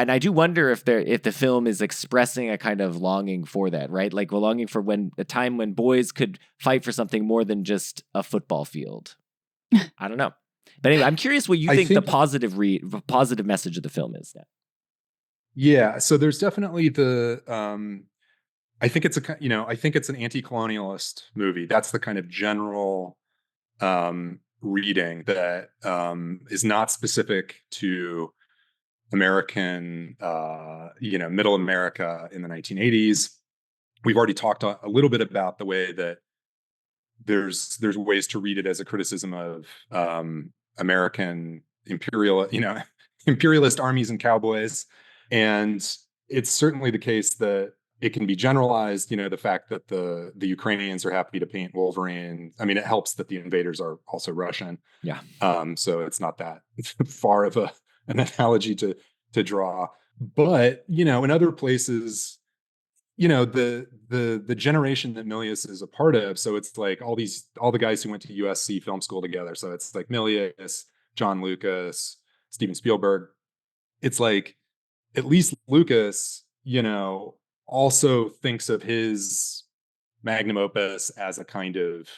I do wonder if the film is expressing a kind of longing for that, right? Like, we're longing for a time when boys could fight for something more than just a football field. I don't know. But anyway, I'm curious what you think the positive message of the film is. Yeah, so there's definitely I think it's an anti-colonialist movie. That's the kind of general reading that is not specific to American, middle America in the 1980s. We've already talked a little bit about the way that there's ways to read it as a criticism of American imperialist armies and cowboys. And it's certainly the case that it can be generalized, the fact that the Ukrainians are happy to paint Wolverine. I mean, it helps that the invaders are also Russian. Yeah. So it's not that far of an analogy to draw. But, in other places, the generation that Milius is a part of. So it's like all the guys who went to USC film school together. So it's like Milius, John Lucas, Steven Spielberg. It's like, at least Lucas, also thinks of his magnum opus as a kind of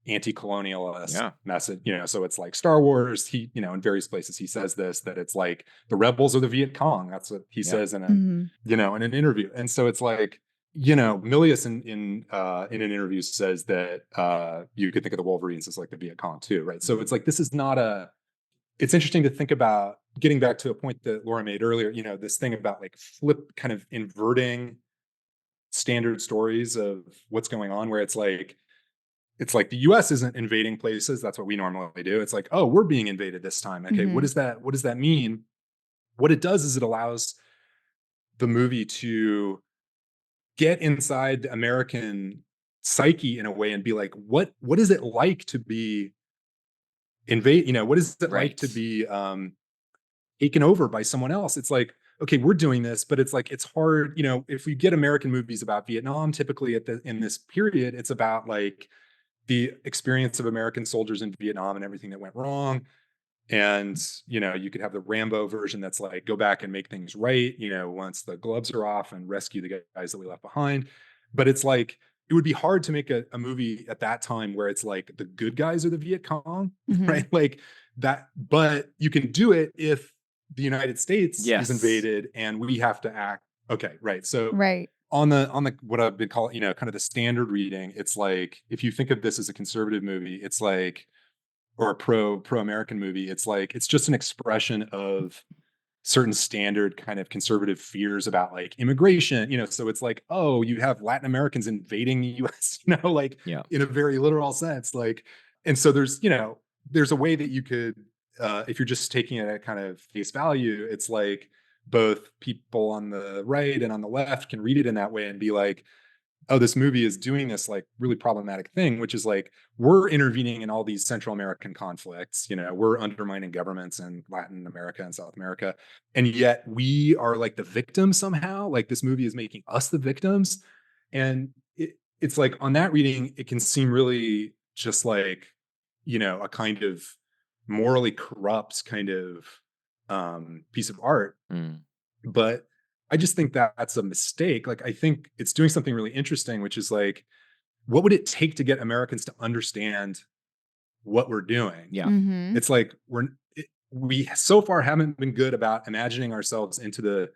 anti-colonialist message, so it's like Star Wars. He, in various places he says this, that it's like the rebels are the Viet Cong. That's what he says in in an interview. And so it's like, Milius in an interview says that you could think of the Wolverines as like the Viet Cong too, right? So it's like, this is not it's interesting to think about, getting back to a point that Laura made earlier, this thing about like kind of inverting standard stories of what's going on, where it's like the US isn't invading places. That's what we normally do. It's like, oh, we're being invaded this time. Okay. What does that mean? What it does is it allows the movie to get inside the American psyche in a way and be like, what is it like to be what is it like to be taken over by someone else? It's like, okay, we're doing this, but it's like, it's hard, if we get American movies about Vietnam, typically in this period, it's about like the experience of American soldiers in Vietnam and everything that went wrong. And, you could have the Rambo version that's like, go back and make things right, once the gloves are off, and rescue the guys that we left behind. But it's like, it would be hard to make a movie at that time where it's like the good guys are the Viet Cong, right? Like that, but you can do it if the United States is invaded and we have to act. Okay, right. So on the what I've been calling, kind of the standard reading, it's like, if you think of this as a conservative movie, it's like, or a pro-American movie, it's like, it's just an expression of certain standard kind of conservative fears about like immigration, so it's like, oh, you have Latin Americans invading the US, like in a very literal sense, like, and so there's a way that you could, if you're just taking it at kind of face value, it's like both people on the right and on the left can read it in that way and be like, oh, this movie is doing this like really problematic thing, which is like, we're intervening in all these Central American conflicts, we're undermining governments in Latin America and South America. And yet we are like the victims somehow, like this movie is making us the victims. And it's like on that reading, it can seem really just like, a kind of morally corrupt kind of piece of art. But I just think that that's a mistake. Like, I think it's doing something really interesting, which is like, what would it take to get Americans to understand what we're doing? Yeah. It's like, we so far haven't been good about imagining ourselves into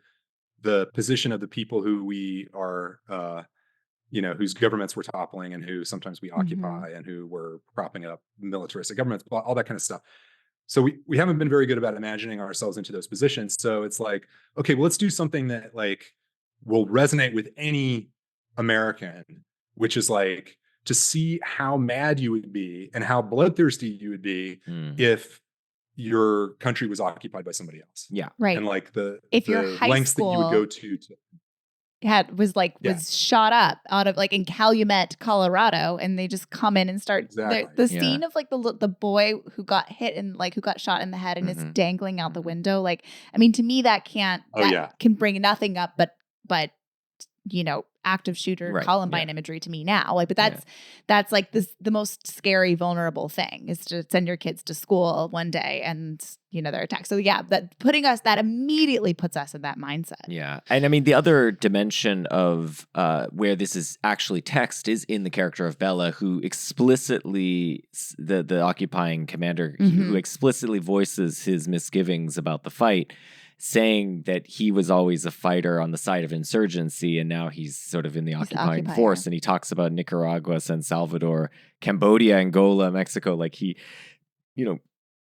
the position of the people who we are, whose governments we're toppling and who sometimes we occupy and who we're propping up militaristic governments, all that kind of stuff. So we haven't been very good about imagining ourselves into those positions. So it's like, okay, well, let's do something that like will resonate with any American, which is like to see how mad you would be and how bloodthirsty you would be if your country was occupied by somebody else. Yeah. Right. And like if your high lengths school that you would go to was shot up out of like in Calumet, Colorado, and they just come in and start the scene of like the boy who got hit and like who got shot in the head and is dangling out the window. Like, I mean, to me that can bring nothing up but active shooter Columbine imagery to me now. Like, but that's like the most scary, vulnerable thing is to send your kids to school one day and they're attacked. So that immediately puts us in that mindset. Yeah. And I mean, the other dimension of where this is actually text is in the character of Bella, who explicitly, the occupying commander, who explicitly voices his misgivings about the fight, saying that he was always a fighter on the side of insurgency, and now he's sort of in the occupying force. And he talks about Nicaragua, San Salvador, Cambodia, Angola, Mexico. Like he,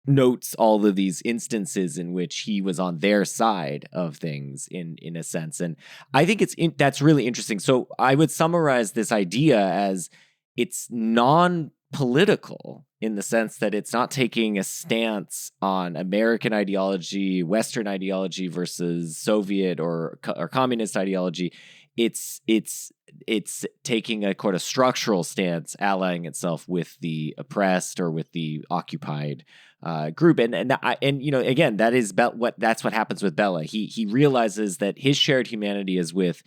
notes all of these instances in which he was on their side of things in a sense. And I think that's really interesting. So I would summarize this idea as it's non-political in the sense that it's not taking a stance on American ideology, Western ideology versus Soviet or communist ideology. It's taking a kind of structural stance, allying itself with the oppressed or with the occupied group. And again, that's what happens with Bella. He realizes that his shared humanity is with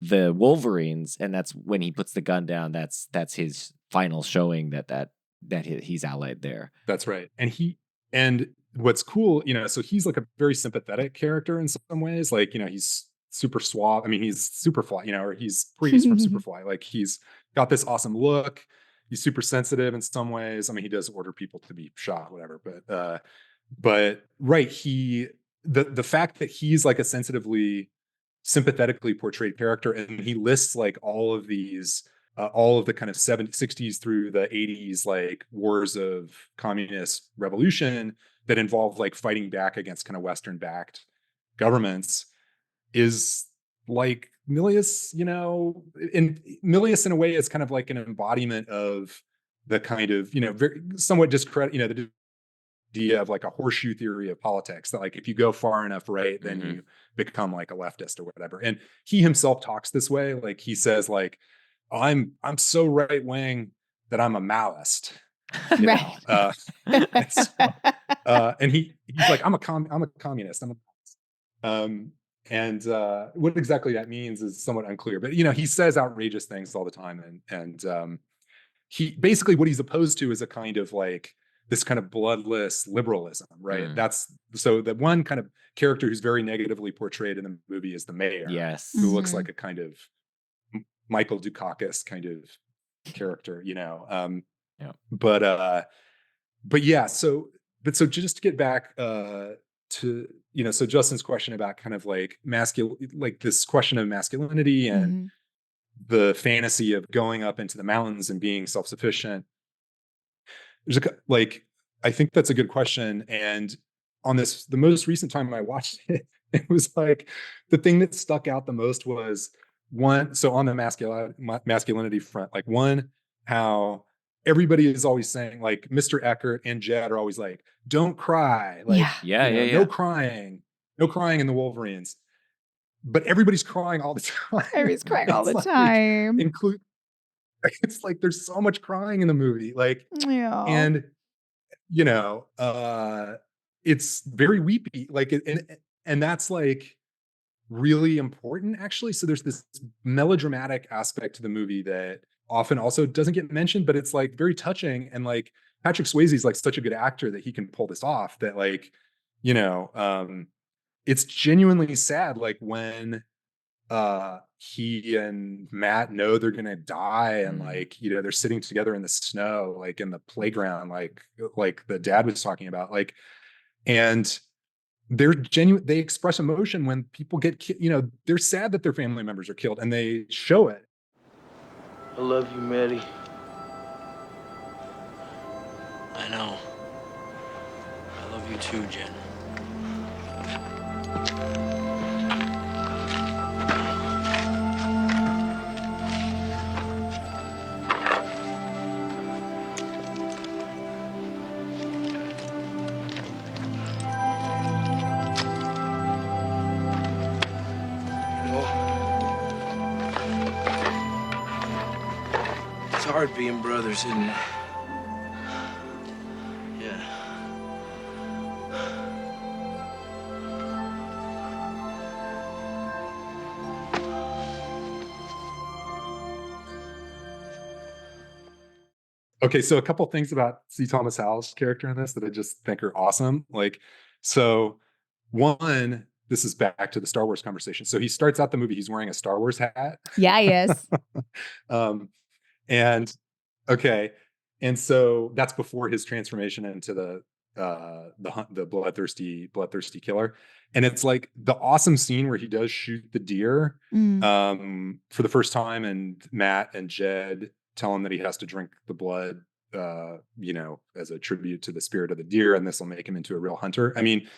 the Wolverines, and that's when he puts the gun down. That's his final showing that he's allied there. That's right. And what's cool, so he's like a very sympathetic character in some ways. Like, he's super suave. I mean, he's Superfly, or he's Priest from Superfly. Like, he's got this awesome look. He's super sensitive in some ways. I mean, he does order people to be shot, whatever. But right, the fact that he's like a sympathetically portrayed character, and he lists like all of these. All of the kind of 60s through the 80s, like wars of communist revolution that involve like fighting back against kind of Western backed governments is like Milius, and Milius in a way is kind of like an embodiment of the kind of, very somewhat discredit, the idea of like a horseshoe theory of politics that like if you go far enough right, then you become like a leftist or whatever. And he himself talks this way. Like he says like, I'm so right wing that I'm a Maoist, right? And he's like, I'm a communist. And what exactly that means is somewhat unclear. But he says outrageous things all the time, and he basically what he's opposed to is a kind of like this kind of bloodless liberalism, right? That's so the one kind of character who's very negatively portrayed in the movie is the mayor, who looks like a kind of Michael Dukakis kind of character, but yeah, so just to get back to, so Justin's question about kind of like like this question of masculinity and the fantasy of going up into the mountains and being self-sufficient. I think that's a good question. And on this, the most recent time I watched it, it was like the thing that stuck out the most was one. So on the masculinity front, like one, how everybody is always saying, like Mr. Eckert and Jed are always like, don't cry, like no crying in the Wolverines. But everybody's crying all the time. Everybody's crying all the time. It's like there's so much crying in the movie, like, and it's very weepy, like, and that's like really important, actually. So there's this melodramatic aspect to the movie that often also doesn't get mentioned, but it's like very touching. And like Patrick Swayze is like such a good actor that he can pull this off. That like, it's genuinely sad, like when he and Matt know they're gonna die, and like they're sitting together in the snow, like in the playground, like the dad was talking about, like, and they're genuine. They express emotion when people get they're sad that their family members are killed, and they show it. I love you, Maddie. I know. I love you too, Jen. It's hard being brothers, isn't it? Yeah. Okay, so a couple things about C. Thomas Howell's character in this that I just think are awesome. Like, so one, this is back to the Star Wars conversation. So he starts out the movie, he's wearing a Star Wars hat. Yeah, he is. And okay, and so that's before his transformation into the bloodthirsty killer. And it's like the awesome scene where he does shoot the deer for the first time, and Matt and Jed tell him that he has to drink the blood, as a tribute to the spirit of the deer, and this will make him into a real hunter. I mean,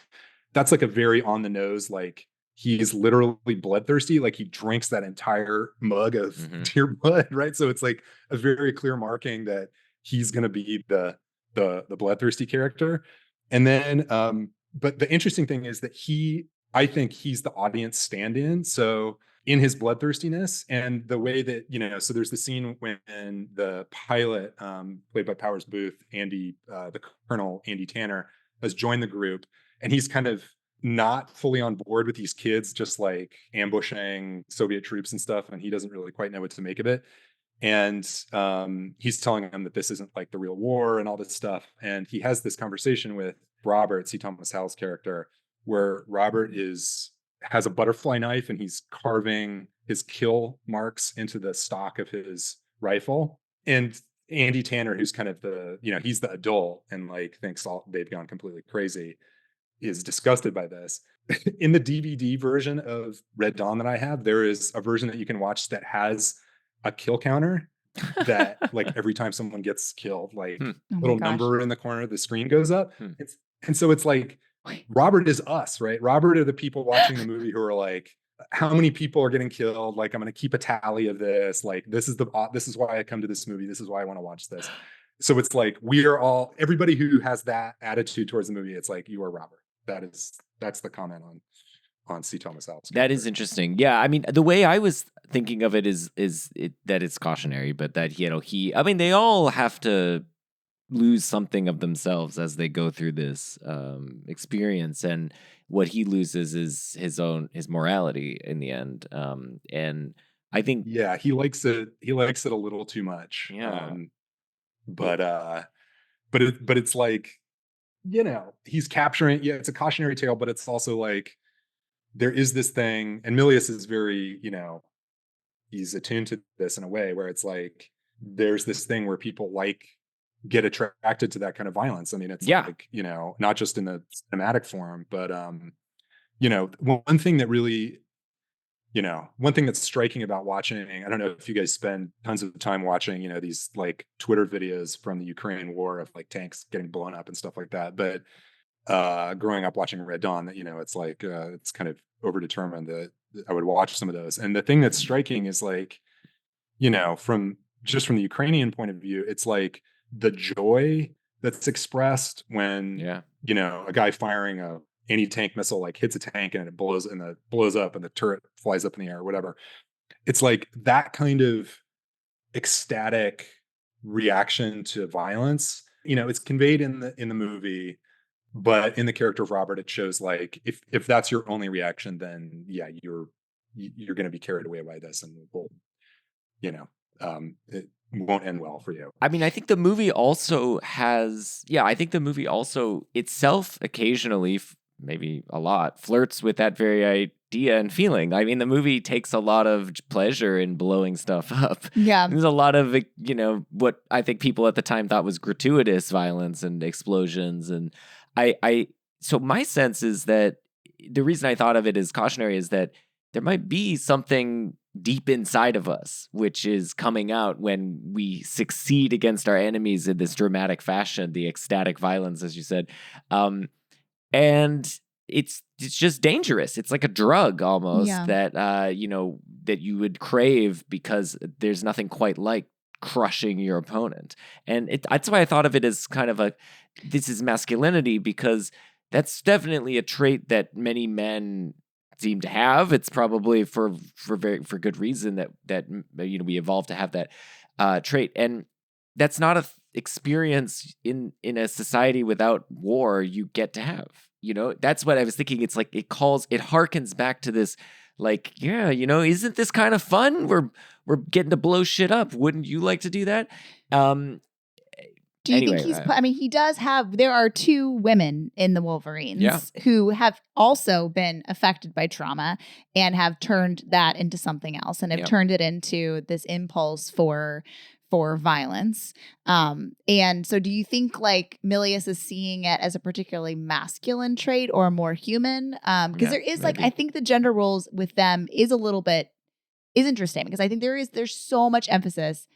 that's like a very on the nose, like he is literally bloodthirsty, like he drinks that entire mug of deer blood, right? So it's like a very clear marking that he's going to be the bloodthirsty character. And then, but the interesting thing is that I think he's the audience stand-in. So in his bloodthirstiness and the way that, so there's the scene when the pilot, played by Powers Booth, the Colonel Andy Tanner, has joined the group, and he's kind of not fully on board with these kids just like ambushing Soviet troops and stuff, and he doesn't really quite know what to make of it. And he's telling them that this isn't like the real war and all this stuff. And he has this conversation with Robert, C. Thomas Howell's character, where Robert has a butterfly knife and he's carving his kill marks into the stock of his rifle. And Andy Tanner, who's kind of he's the adult and like thinks they've gone completely crazy, is disgusted by this. In the DVD version of Red Dawn that I have, there is a version that you can watch that has a kill counter that like every time someone gets killed, like little number in the corner of the screen goes up. And so it's like, Robert is us, right? Robert are the people watching the movie who are like, how many people are getting killed? Like, I'm going to keep a tally of this. Like, this is why I come to this movie. This is why I want to watch this. So it's like, everybody who has that attitude towards the movie, it's like, you are Robert. That's the comment on C. Thomas Howell's character. That is interesting. Yeah, I mean, the way I was thinking of it is that it's cautionary, but that they all have to lose something of themselves as they go through this experience, and what he loses is his morality in the end. And I think he likes it a little too much. But it's like, he's capturing, it's a cautionary tale, but it's also like there is this thing, and Milius is very, he's attuned to this in a way where it's like there's this thing where people get attracted to that kind of violence. I mean, it's like, not just in the cinematic form, but one thing that really, one thing that's striking about watching, I don't know if you guys spend tons of time watching, these like Twitter videos from the Ukraine war of like tanks getting blown up and stuff like that, but growing up watching Red Dawn that, it's like, it's kind of overdetermined that I would watch some of those. And the thing that's striking is like, from the Ukrainian point of view, it's like the joy that's expressed when, a guy firing a anti-tank missile like hits a tank and it blows up and the turret flies up in the air or whatever. It's like that kind of ecstatic reaction to violence. It's conveyed in the movie, but in the character of Robert, it shows like if that's your only reaction, then yeah, you're going to be carried away by this, and it won't end well for you. I mean, I think the movie also itself occasionally, maybe a lot, flirts with that very idea and feeling. I mean, the movie takes a lot of pleasure in blowing stuff up. Yeah. There's a lot of, what I think people at the time thought was gratuitous violence and explosions. And so my sense is that the reason I thought of it as cautionary is that there might be something deep inside of us, which is coming out when we succeed against our enemies in this dramatic fashion, the ecstatic violence, as you said. And it's just dangerous. It's like a drug almost that, that you would crave because there's nothing quite like crushing your opponent. And that's why I thought of it as kind of this is masculinity, because that's definitely a trait that many men seem to have. It's probably for good reason that we evolved to have that trait, and that's not a experience in a society without war you get to have. That's what I was thinking. It's like it harkens back to this, like, isn't this kind of fun? We're getting to blow shit up. Wouldn't you like to do that? Do you think he does have, there are 2 women in the Wolverines who have also been affected by trauma and have turned that into something else and have turned it into this impulse for violence. And so do you think like Milius is seeing it as a particularly masculine trait or more human? Because there is maybe. I think the gender roles with them is interesting, because I think there's so much emphasis,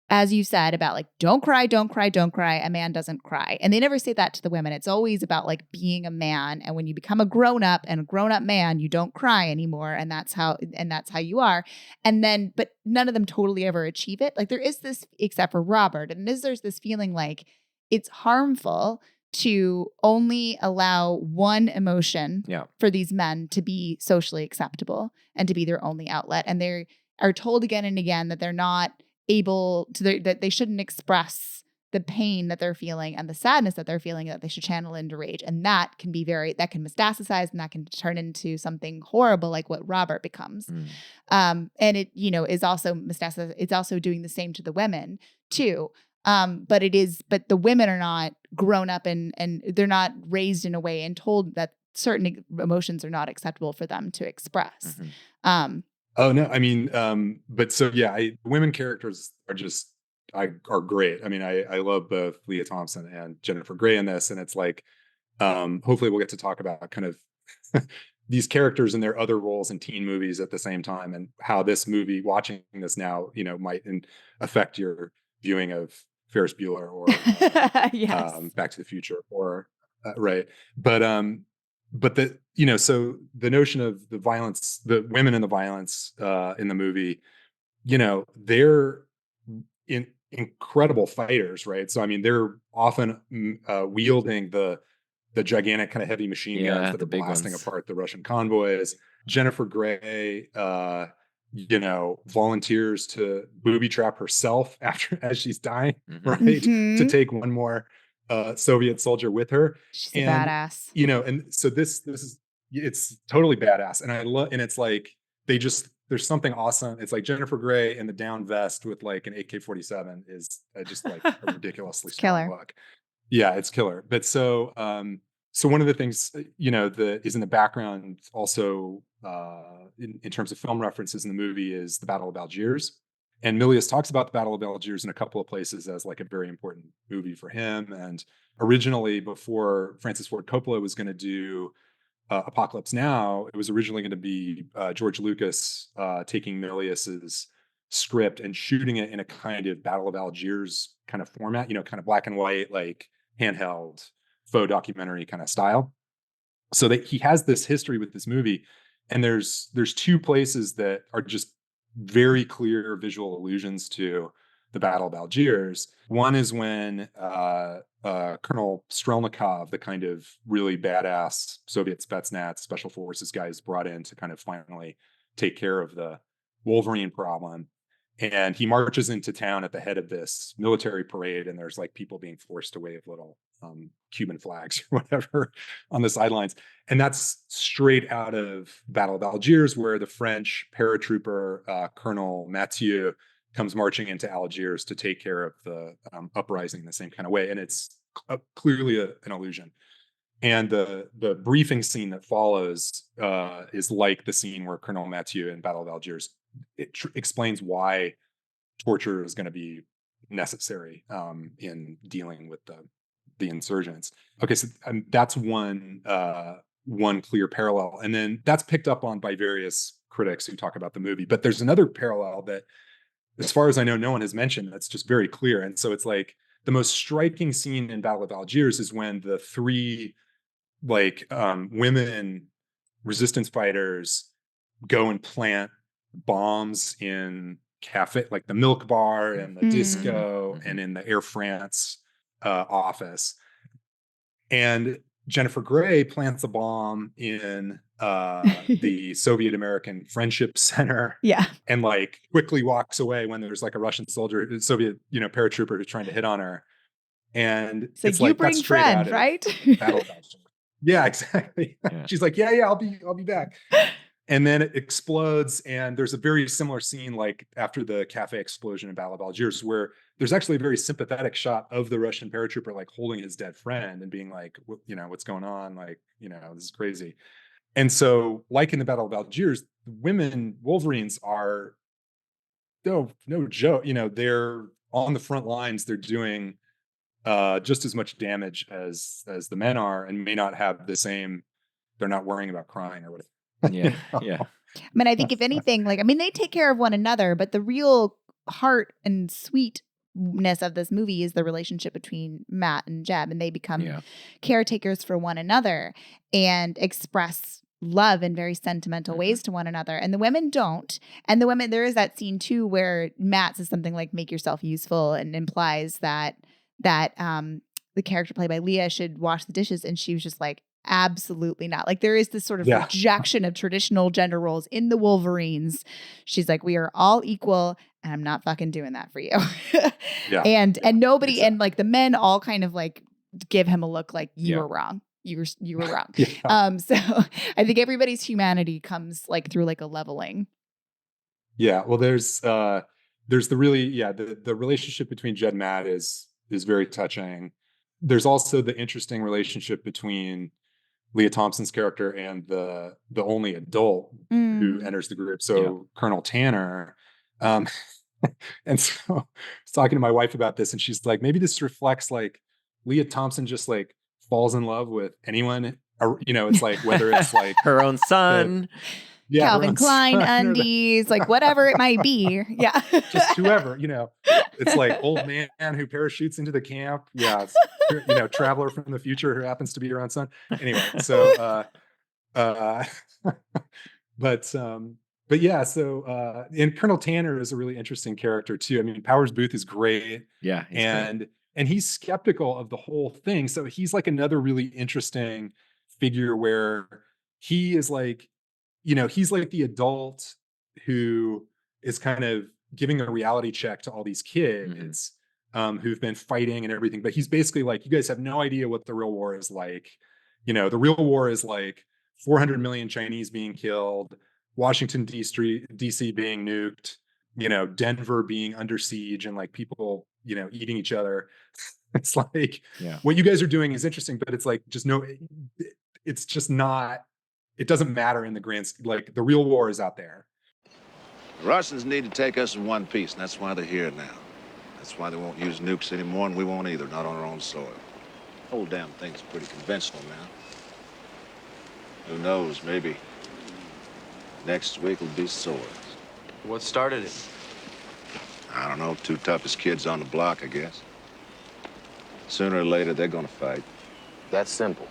as you said, about like, don't cry, don't cry, don't cry. A man doesn't cry. And they never say that to the women. It's always about like being a man. And when you become a grown-up man, you don't cry anymore. And that's how you are. And then, but none of them totally ever achieve it. Like there is this, except for Robert, and there's this feeling like it's harmful to only allow one emotion for these men to be socially acceptable and to be their only outlet. And they are told again and again that they're not able to, that they shouldn't express the pain that they're feeling and the sadness that they're feeling, that they should channel into rage. And that can can metastasize, and that can turn into something horrible like what Robert becomes. And it, is also metastasized. It's also doing the same to the women too. But the women are not grown up and they're not raised in a way and told that certain emotions are not acceptable for them to express. Oh no, I mean, but so yeah, women characters are great. I mean, I love both Leah Thompson and Jennifer Grey in this, and it's like, hopefully we'll get to talk about kind of these characters and their other roles in teen movies at the same time, and how this movie, watching this now, might affect your viewing of Ferris Bueller or Back to the Future or right, but so the notion of the violence, the women and the violence in the movie, they're incredible fighters, right? So I mean, they're often wielding the gigantic kind of heavy machine guns that are blasting apart the Russian convoys. Jennifer Grey, volunteers to booby trap herself as she's dying, right? To take one more Soviet soldier with her. She's a badass. And so this is, it's totally badass. And I love, and it's like, there's something awesome. It's like Jennifer Grey in the down vest with like an AK-47 is just like a ridiculously strong look. Yeah, it's killer. But so one of the things, that is in the background also in terms of film references in the movie is the Battle of Algiers. And Milius talks about the Battle of Algiers in a couple of places as like a very important movie for him. And originally, before Francis Ford Coppola was going to do Apocalypse Now, it was originally going to be George Lucas taking Milius's script and shooting it in a kind of Battle of Algiers kind of format, kind of black and white, like handheld faux documentary kind of style. So that he has this history with this movie, and there's two places that are just very clear visual allusions to the Battle of Algiers. One is when Colonel Strelnikov, the kind of really badass Soviet Spetsnaz special forces guy, is brought in to kind of finally take care of the Wolverine problem. And he marches into town at the head of this military parade, and there's like people being forced to wave little Cuban flags or whatever on the sidelines. And that's straight out of Battle of Algiers, where the French paratrooper Colonel Mathieu comes marching into Algiers to take care of the uprising in the same kind of way. And it's clearly an illusion. And the briefing scene that follows is like the scene where Colonel Mathieu in Battle of Algiers explains why torture is going to be necessary in dealing with the insurgents. Okay, so that's one clear parallel, and then that's picked up on by various critics who talk about the movie. But there's another parallel that, as far as I know, no one has mentioned. That's just very clear. And so it's like the most striking scene in Battle of Algiers is when the three women resistance fighters go and plant bombs in cafe, like the Milk Bar and the disco and in the Air France office. And Jennifer Grey plants a bomb in the Soviet American Friendship Center. Yeah. And like quickly walks away when there's like a Russian soldier, Soviet, paratrooper who's trying to hit on her. And so it's like, bring friend, right? Battle of Algiers. Yeah, exactly. Yeah. She's like, yeah, I'll be back. And then it explodes, and there's a very similar scene like after the cafe explosion in Battle of Algiers, where there's actually a very sympathetic shot of the Russian paratrooper like holding his dead friend and being like, what's going on? Like, this is crazy. And so, like in the Battle of Algiers, the women Wolverines are no joke. They're on the front lines. They're doing just as much damage as the men are, and may not have the same. They're not worrying about crying or whatever. Yeah. Yeah. I mean, I think if anything, they take care of one another, but the real heart and sweetness of this movie is the relationship between Matt and Jeb, and they become caretakers for one another and express love in very sentimental ways to one another. And the women don't. And the women, there is that scene too where Matt says something like, make yourself useful, and implies that the character played by Leah should wash the dishes. And she was just like, absolutely not. Like, there is this sort of rejection of traditional gender roles in the Wolverines. She's like, we are all equal, and I'm not fucking doing that for you. And nobody, and like the men all kind of like give him a look like you were wrong. You were wrong. So I think everybody's humanity comes like through like a leveling. Yeah. Well, there's the really, the relationship between Jed and Matt is very touching. There's also the interesting relationship between Leah Thompson's character and the only adult who enters the group. So Colonel Tanner. And so I was talking to my wife about this, and she's like, maybe this reflects like Leah Thompson just like falls in love with anyone, or, it's like, whether it's like her own son, Calvin Klein undies, like whatever it might be. Yeah. Just whoever, it's like old man who parachutes into the camp. Yeah. It's, traveler from the future who happens to be your own son. Anyway, so, but yeah, so, and Colonel Tanner is a really interesting character too. I mean, Powers Booth is great. Yeah. And he's skeptical of the whole thing. So he's like another really interesting figure where he is like, he's like the adult who is kind of giving a reality check to all these kids who've been fighting and everything. But he's basically like, you guys have no idea what the real war is like. The real war is like 400 million Chinese being killed, Washington, D.C. being nuked, Denver being under siege, and like people, eating each other. It's like, what you guys are doing is interesting, but it's like, it's just not, it doesn't matter in the grand, like the real war is out there. The Russians need to take us in one piece, and that's why they're here now. That's why they won't use nukes anymore, and we won't either, not on our own soil. The whole damn thing's pretty conventional now. Who knows, maybe next week will be swords. What started it? I don't know, two toughest kids on the block, I guess. Sooner or later, they're gonna fight. That simple.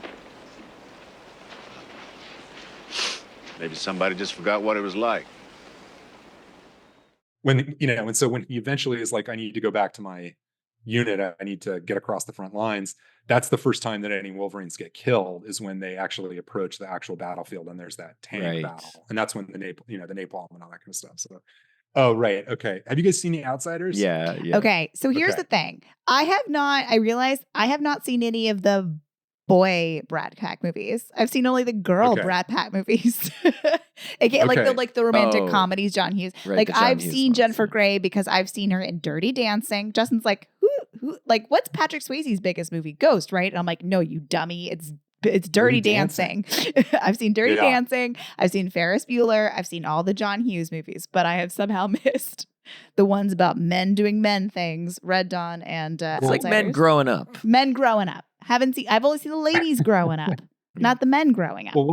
Maybe somebody just forgot what it was like. When, you know, and so when he eventually is like, I need to go back to my unit, I need to get across the front lines. That's the first time that any Wolverines get killed, is when they actually approach the actual battlefield, and there's that tank battle, and that's when the napalm and all that kind of stuff. So, oh right, okay. Have you guys seen The Outsiders? Yeah. Okay, so here's the thing. I realized I have not seen any of the boy Brad Pack movies. I've seen only the girl Brad Pack movies. Again, like the romantic comedies, John Hughes. Right, like I've seen Jennifer Grey because I've seen her in Dirty Dancing. Justin's like, who like, what's Patrick Swayze's biggest movie? Ghost, right? And I'm like, no, you dummy. It's Dirty Dancing. I've seen Dirty Dancing. I've seen Ferris Bueller. I've seen all the John Hughes movies, but I have somehow missed the ones about men doing men things, Red Dawn and it's like men growing up. Men growing up. I've only seen the ladies growing up, not the men growing up. Well,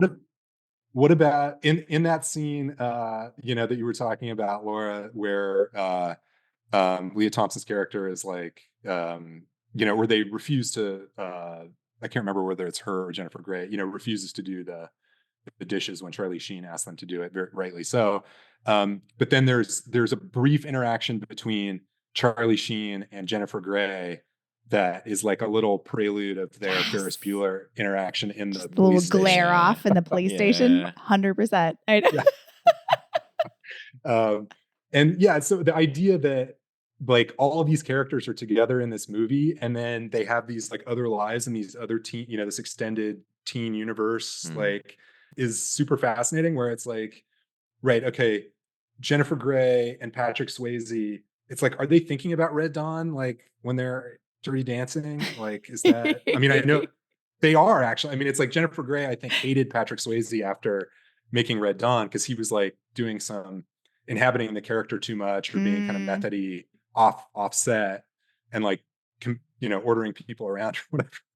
what about in that scene, you know, that you were talking about, Laura, where Leah Thompson's character is like, you know, where they refuse to, I can't remember whether it's her or Jennifer Grey, you know, refuses to do the dishes when Charlie Sheen asks them to do it, very rightly so. But then there's a brief interaction between Charlie Sheen and Jennifer Grey that is like a little prelude of their Ferris Bueller interaction in the little glare off in the police station. 100%. I know. And yeah, so the idea that like all of these characters are together in this movie, and then they have these like other lives and these other teen, you know, this extended teen universe, like, is super fascinating, where it's like, right, okay, Jennifer Grey and Patrick Swayze, it's like, are they thinking about Red Dawn like when they're Dirty Dancing? Like, is that, I mean, I know they are actually. I mean, it's like Jennifer Grey, I think, hated Patrick Swayze after making Red Dawn because he was like doing some inhabiting the character too much, or being kind of methody offset, and like, you know, ordering people around or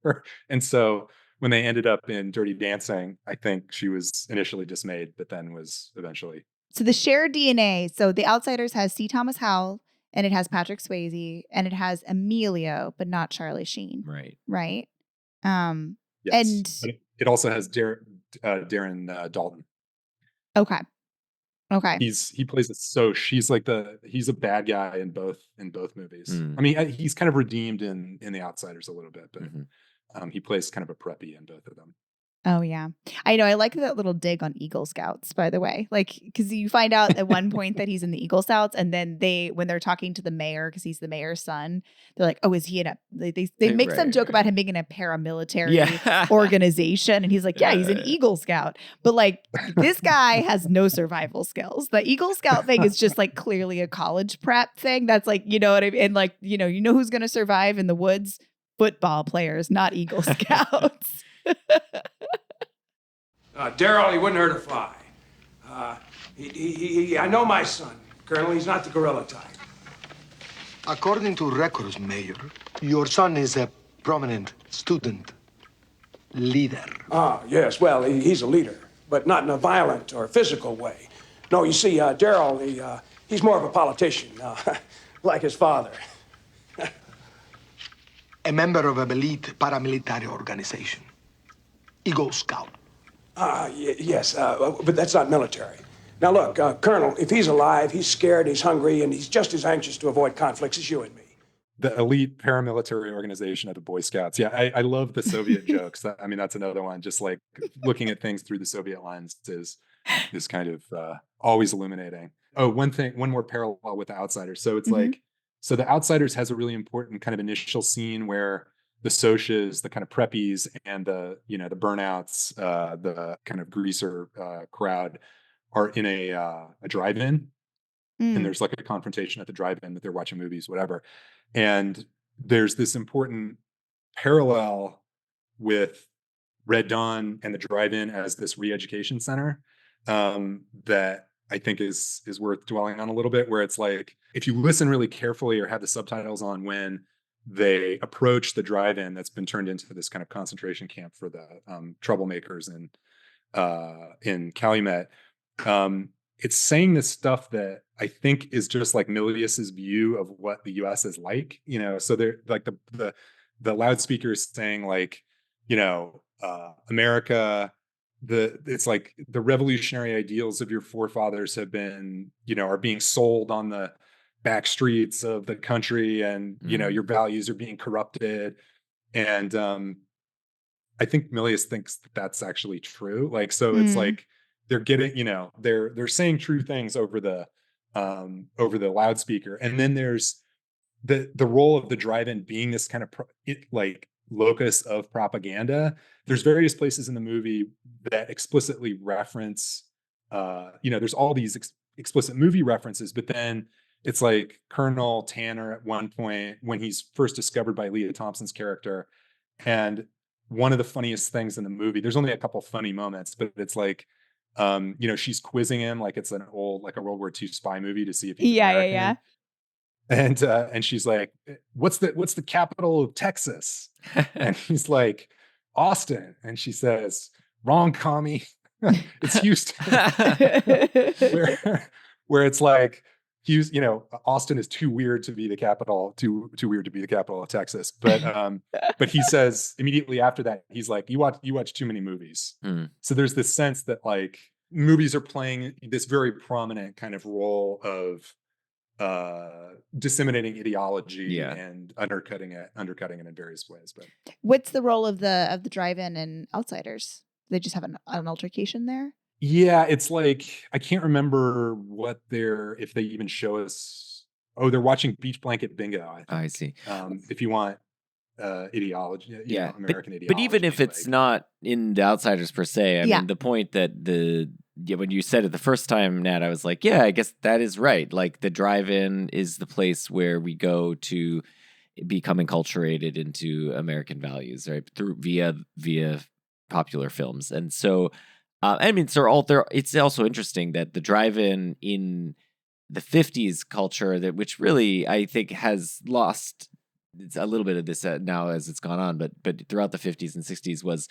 whatever. And so when they ended up in Dirty Dancing, I think she was initially dismayed, but then was eventually. So the shared DNA. So The Outsiders has C. Thomas Howell, and it has Patrick Swayze, and it has Emilio, but not Charlie Sheen. Right. Right. Yes. And but it also has Darren Dalton. Okay. He plays a Soch. He's a bad guy in both movies. I mean, he's kind of redeemed in The Outsiders a little bit, but he plays kind of a preppy in both of them. Oh, yeah. I know. I like that little dig on Eagle Scouts, by the way. Like, because you find out at one point that he's in the Eagle Scouts, and then when they're talking to the mayor, because he's the mayor's son, they're like, oh, is he in a, they make some joke about him being in a paramilitary organization. And he's like, yeah, he's an Eagle Scout. But like, this guy has no survival skills. The Eagle Scout thing is just like clearly a college prep thing. That's like, you know what I mean? And like, you know who's going to survive in the woods? Football players, not Eagle Scouts. Daryl, he wouldn't hurt a fly. I know my son, Colonel. He's not the gorilla type. According to records, Mayor, your son is a prominent student leader. Yes. Well, he's a leader, but not in a violent or physical way. No, you see, Daryl, he's more of a politician, like his father. A member of an elite paramilitary organization. Eagle Scout. Yes, but that's not military. Now, look, Colonel, if he's alive, he's scared, he's hungry, and he's just as anxious to avoid conflicts as you and me. The elite paramilitary organization of the Boy Scouts. Yeah, I love the Soviet jokes. I mean, that's another one. Just like looking at things through the Soviet lens is kind of always illuminating. Oh, one more parallel with The Outsiders. So it's like, so The Outsiders has a really important kind of initial scene where the Soches, the kind of preppies, and the burnouts, the kind of greaser crowd are in a drive-in, and there's like a confrontation at the drive-in that they're watching movies, whatever. And there's this important parallel with Red Dawn and the drive-in as this re-education center that I think is worth dwelling on a little bit, where it's like, if you listen really carefully or have the subtitles on when they approach the drive-in that's been turned into this kind of concentration camp for the troublemakers in Calumet. It's saying this stuff that I think is just like Milius's view of what the U.S. is like, you know. So they're like the loudspeakers saying like, America, it's like the revolutionary ideals of your forefathers have been, are being sold on the back streets of the country, and your values are being corrupted. And I think Milius thinks that that's actually true. Like, so it's like they're getting, they're saying true things over the loudspeaker. And then there's the role of the drive-in being this kind of locus of propaganda. There's various places in the movie that explicitly reference, there's all these explicit movie references, but then it's like Colonel Tanner at one point when he's first discovered by Leah Thompson's character. And one of the funniest things in the movie, there's only a couple funny moments, but it's like, she's quizzing him like it's an old, like a World War II spy movie to see if he's American. And she's like, what's the capital of Texas? And he's like, Austin. And she says, wrong, commie. It's Houston. where it's like, Austin is too weird to be the capital, too weird to be the capital of Texas. But he says immediately after that, he's like, you watch too many movies. So there's this sense that like movies are playing this very prominent kind of role of disseminating ideology and undercutting it in various ways. But what's the role of the drive-in and Outsiders? They just have an altercation there? Yeah, it's like I can't remember if they even show us. Oh, they're watching Beach Blanket Bingo, I think. I see. If you want ideology, American ideology. But even if it's not in the Outsiders per se, I mean, the point that when you said it the first time, Nat, I was like, yeah, I guess that is right. Like the drive-in is the place where we go to become enculturated into American values, right? Via popular films. And so, it's also interesting that the drive-in in the 50s culture, which really I think has lost a little bit of this now as it's gone on, but throughout the 50s and 60s was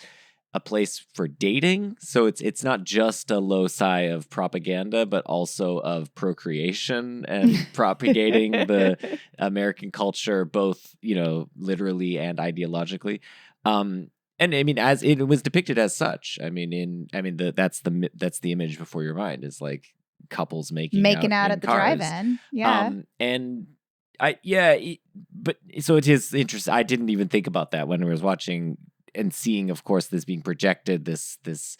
a place for dating. So it's not just a loci of propaganda, but also of procreation and propagating the American culture, both, literally and ideologically. And I mean, as it was depicted as such. That's the image before your mind is like couples making out at the drive-in. Yeah. But so it is interesting. I didn't even think about that when I was watching and seeing, of course, this being projected, the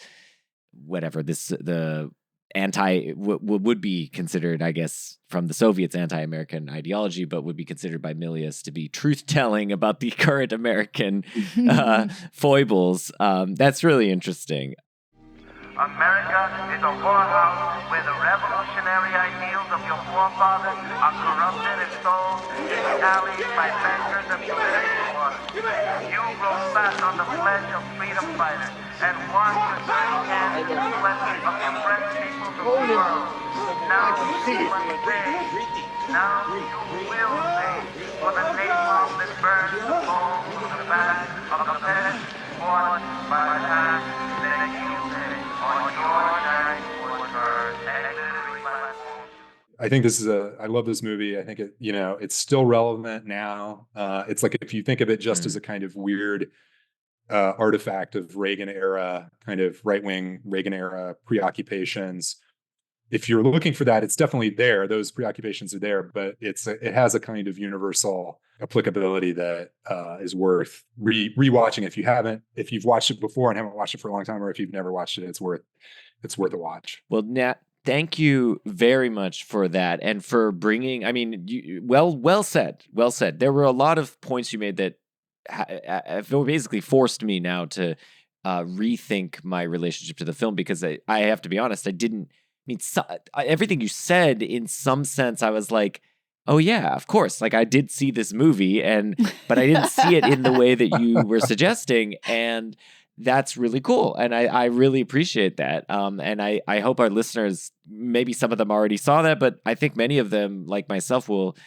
would be considered, I guess, from the Soviets, anti-American ideology, but would be considered by Milius to be truth-telling about the current American foibles. That's really interesting. America is a whorehouse where the revolutionary ideals of your forefathers are corrupted and sold in the alleys by bankers and political ones. You grow fat on the flesh of freedom fighters and wash your dirty hands in the sweat of the oppressed peoples of the world. Now you must pay. Now you will pay for the napalm that burns the bones from the back of the pen fought by hand that you pay. I think I love this movie. I think it's still relevant now. It's like if you think of it just as a kind of weird artifact of Reagan era, kind of right-wing Reagan era preoccupations. If you're looking for that, it's definitely there. Those preoccupations are there, but it has a kind of universal applicability that is worth rewatching. If you've watched it before and haven't watched it for a long time, or if you've never watched it, it's worth a watch. Well, Nat, thank you very much for that and for bringing. I mean, well said. There were a lot of points you made that basically forced me now to rethink my relationship to the film, because I have to be honest, I didn't. Everything you said, in some sense, I was like, oh yeah, of course. Like I did see this movie, but I didn't see it in the way that you were suggesting, and that's really cool. And I really appreciate that. And I hope our listeners, maybe some of them already saw that, but I think many of them, like myself, will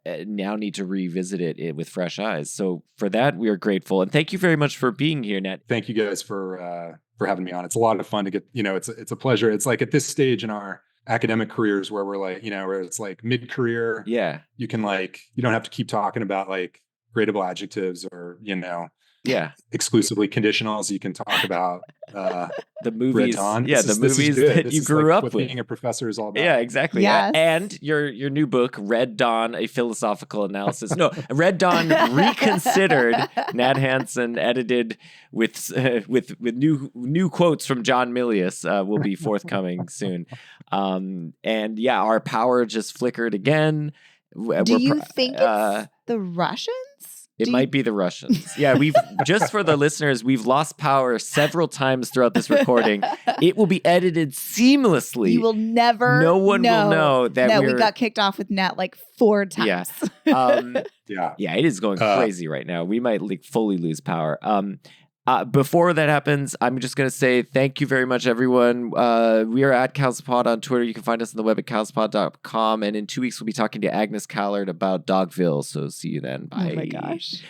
now need to revisit it with fresh eyes. So for that, we are grateful, and thank you very much for being here, Nat. Thank you guys for having me on. It's a lot of fun to get, it's a pleasure. It's like at this stage in our academic careers where we're like, where it's like mid-career. Yeah. You can you don't have to keep talking about like gradable adjectives or, exclusively conditional, so you can talk about the movies. Dawn. The movies that you grew up with. Being a professor is all about. Yeah, exactly. Yes. And your new book, Red Dawn: A Philosophical Analysis. No, Red Dawn Reconsidered. Nat Hansen, edited with new quotes from John Milius, will be forthcoming soon. And our power just flickered again. Do you think it's the Russians? It might be the Russians. Yeah, we've just for the listeners, we've lost power several times throughout this recording. It will be edited seamlessly. You will never. No one will know that we got kicked off with Nat like 4 times. Yeah. It is going crazy right now. We might fully lose power. Before that happens, I'm just going to say thank you very much, everyone. We are at Cowspod on Twitter. You can find us on the web at cowspod.com. And in 2 weeks, we'll be talking to Agnes Callard about Dogville. So see you then. Bye. Oh my gosh.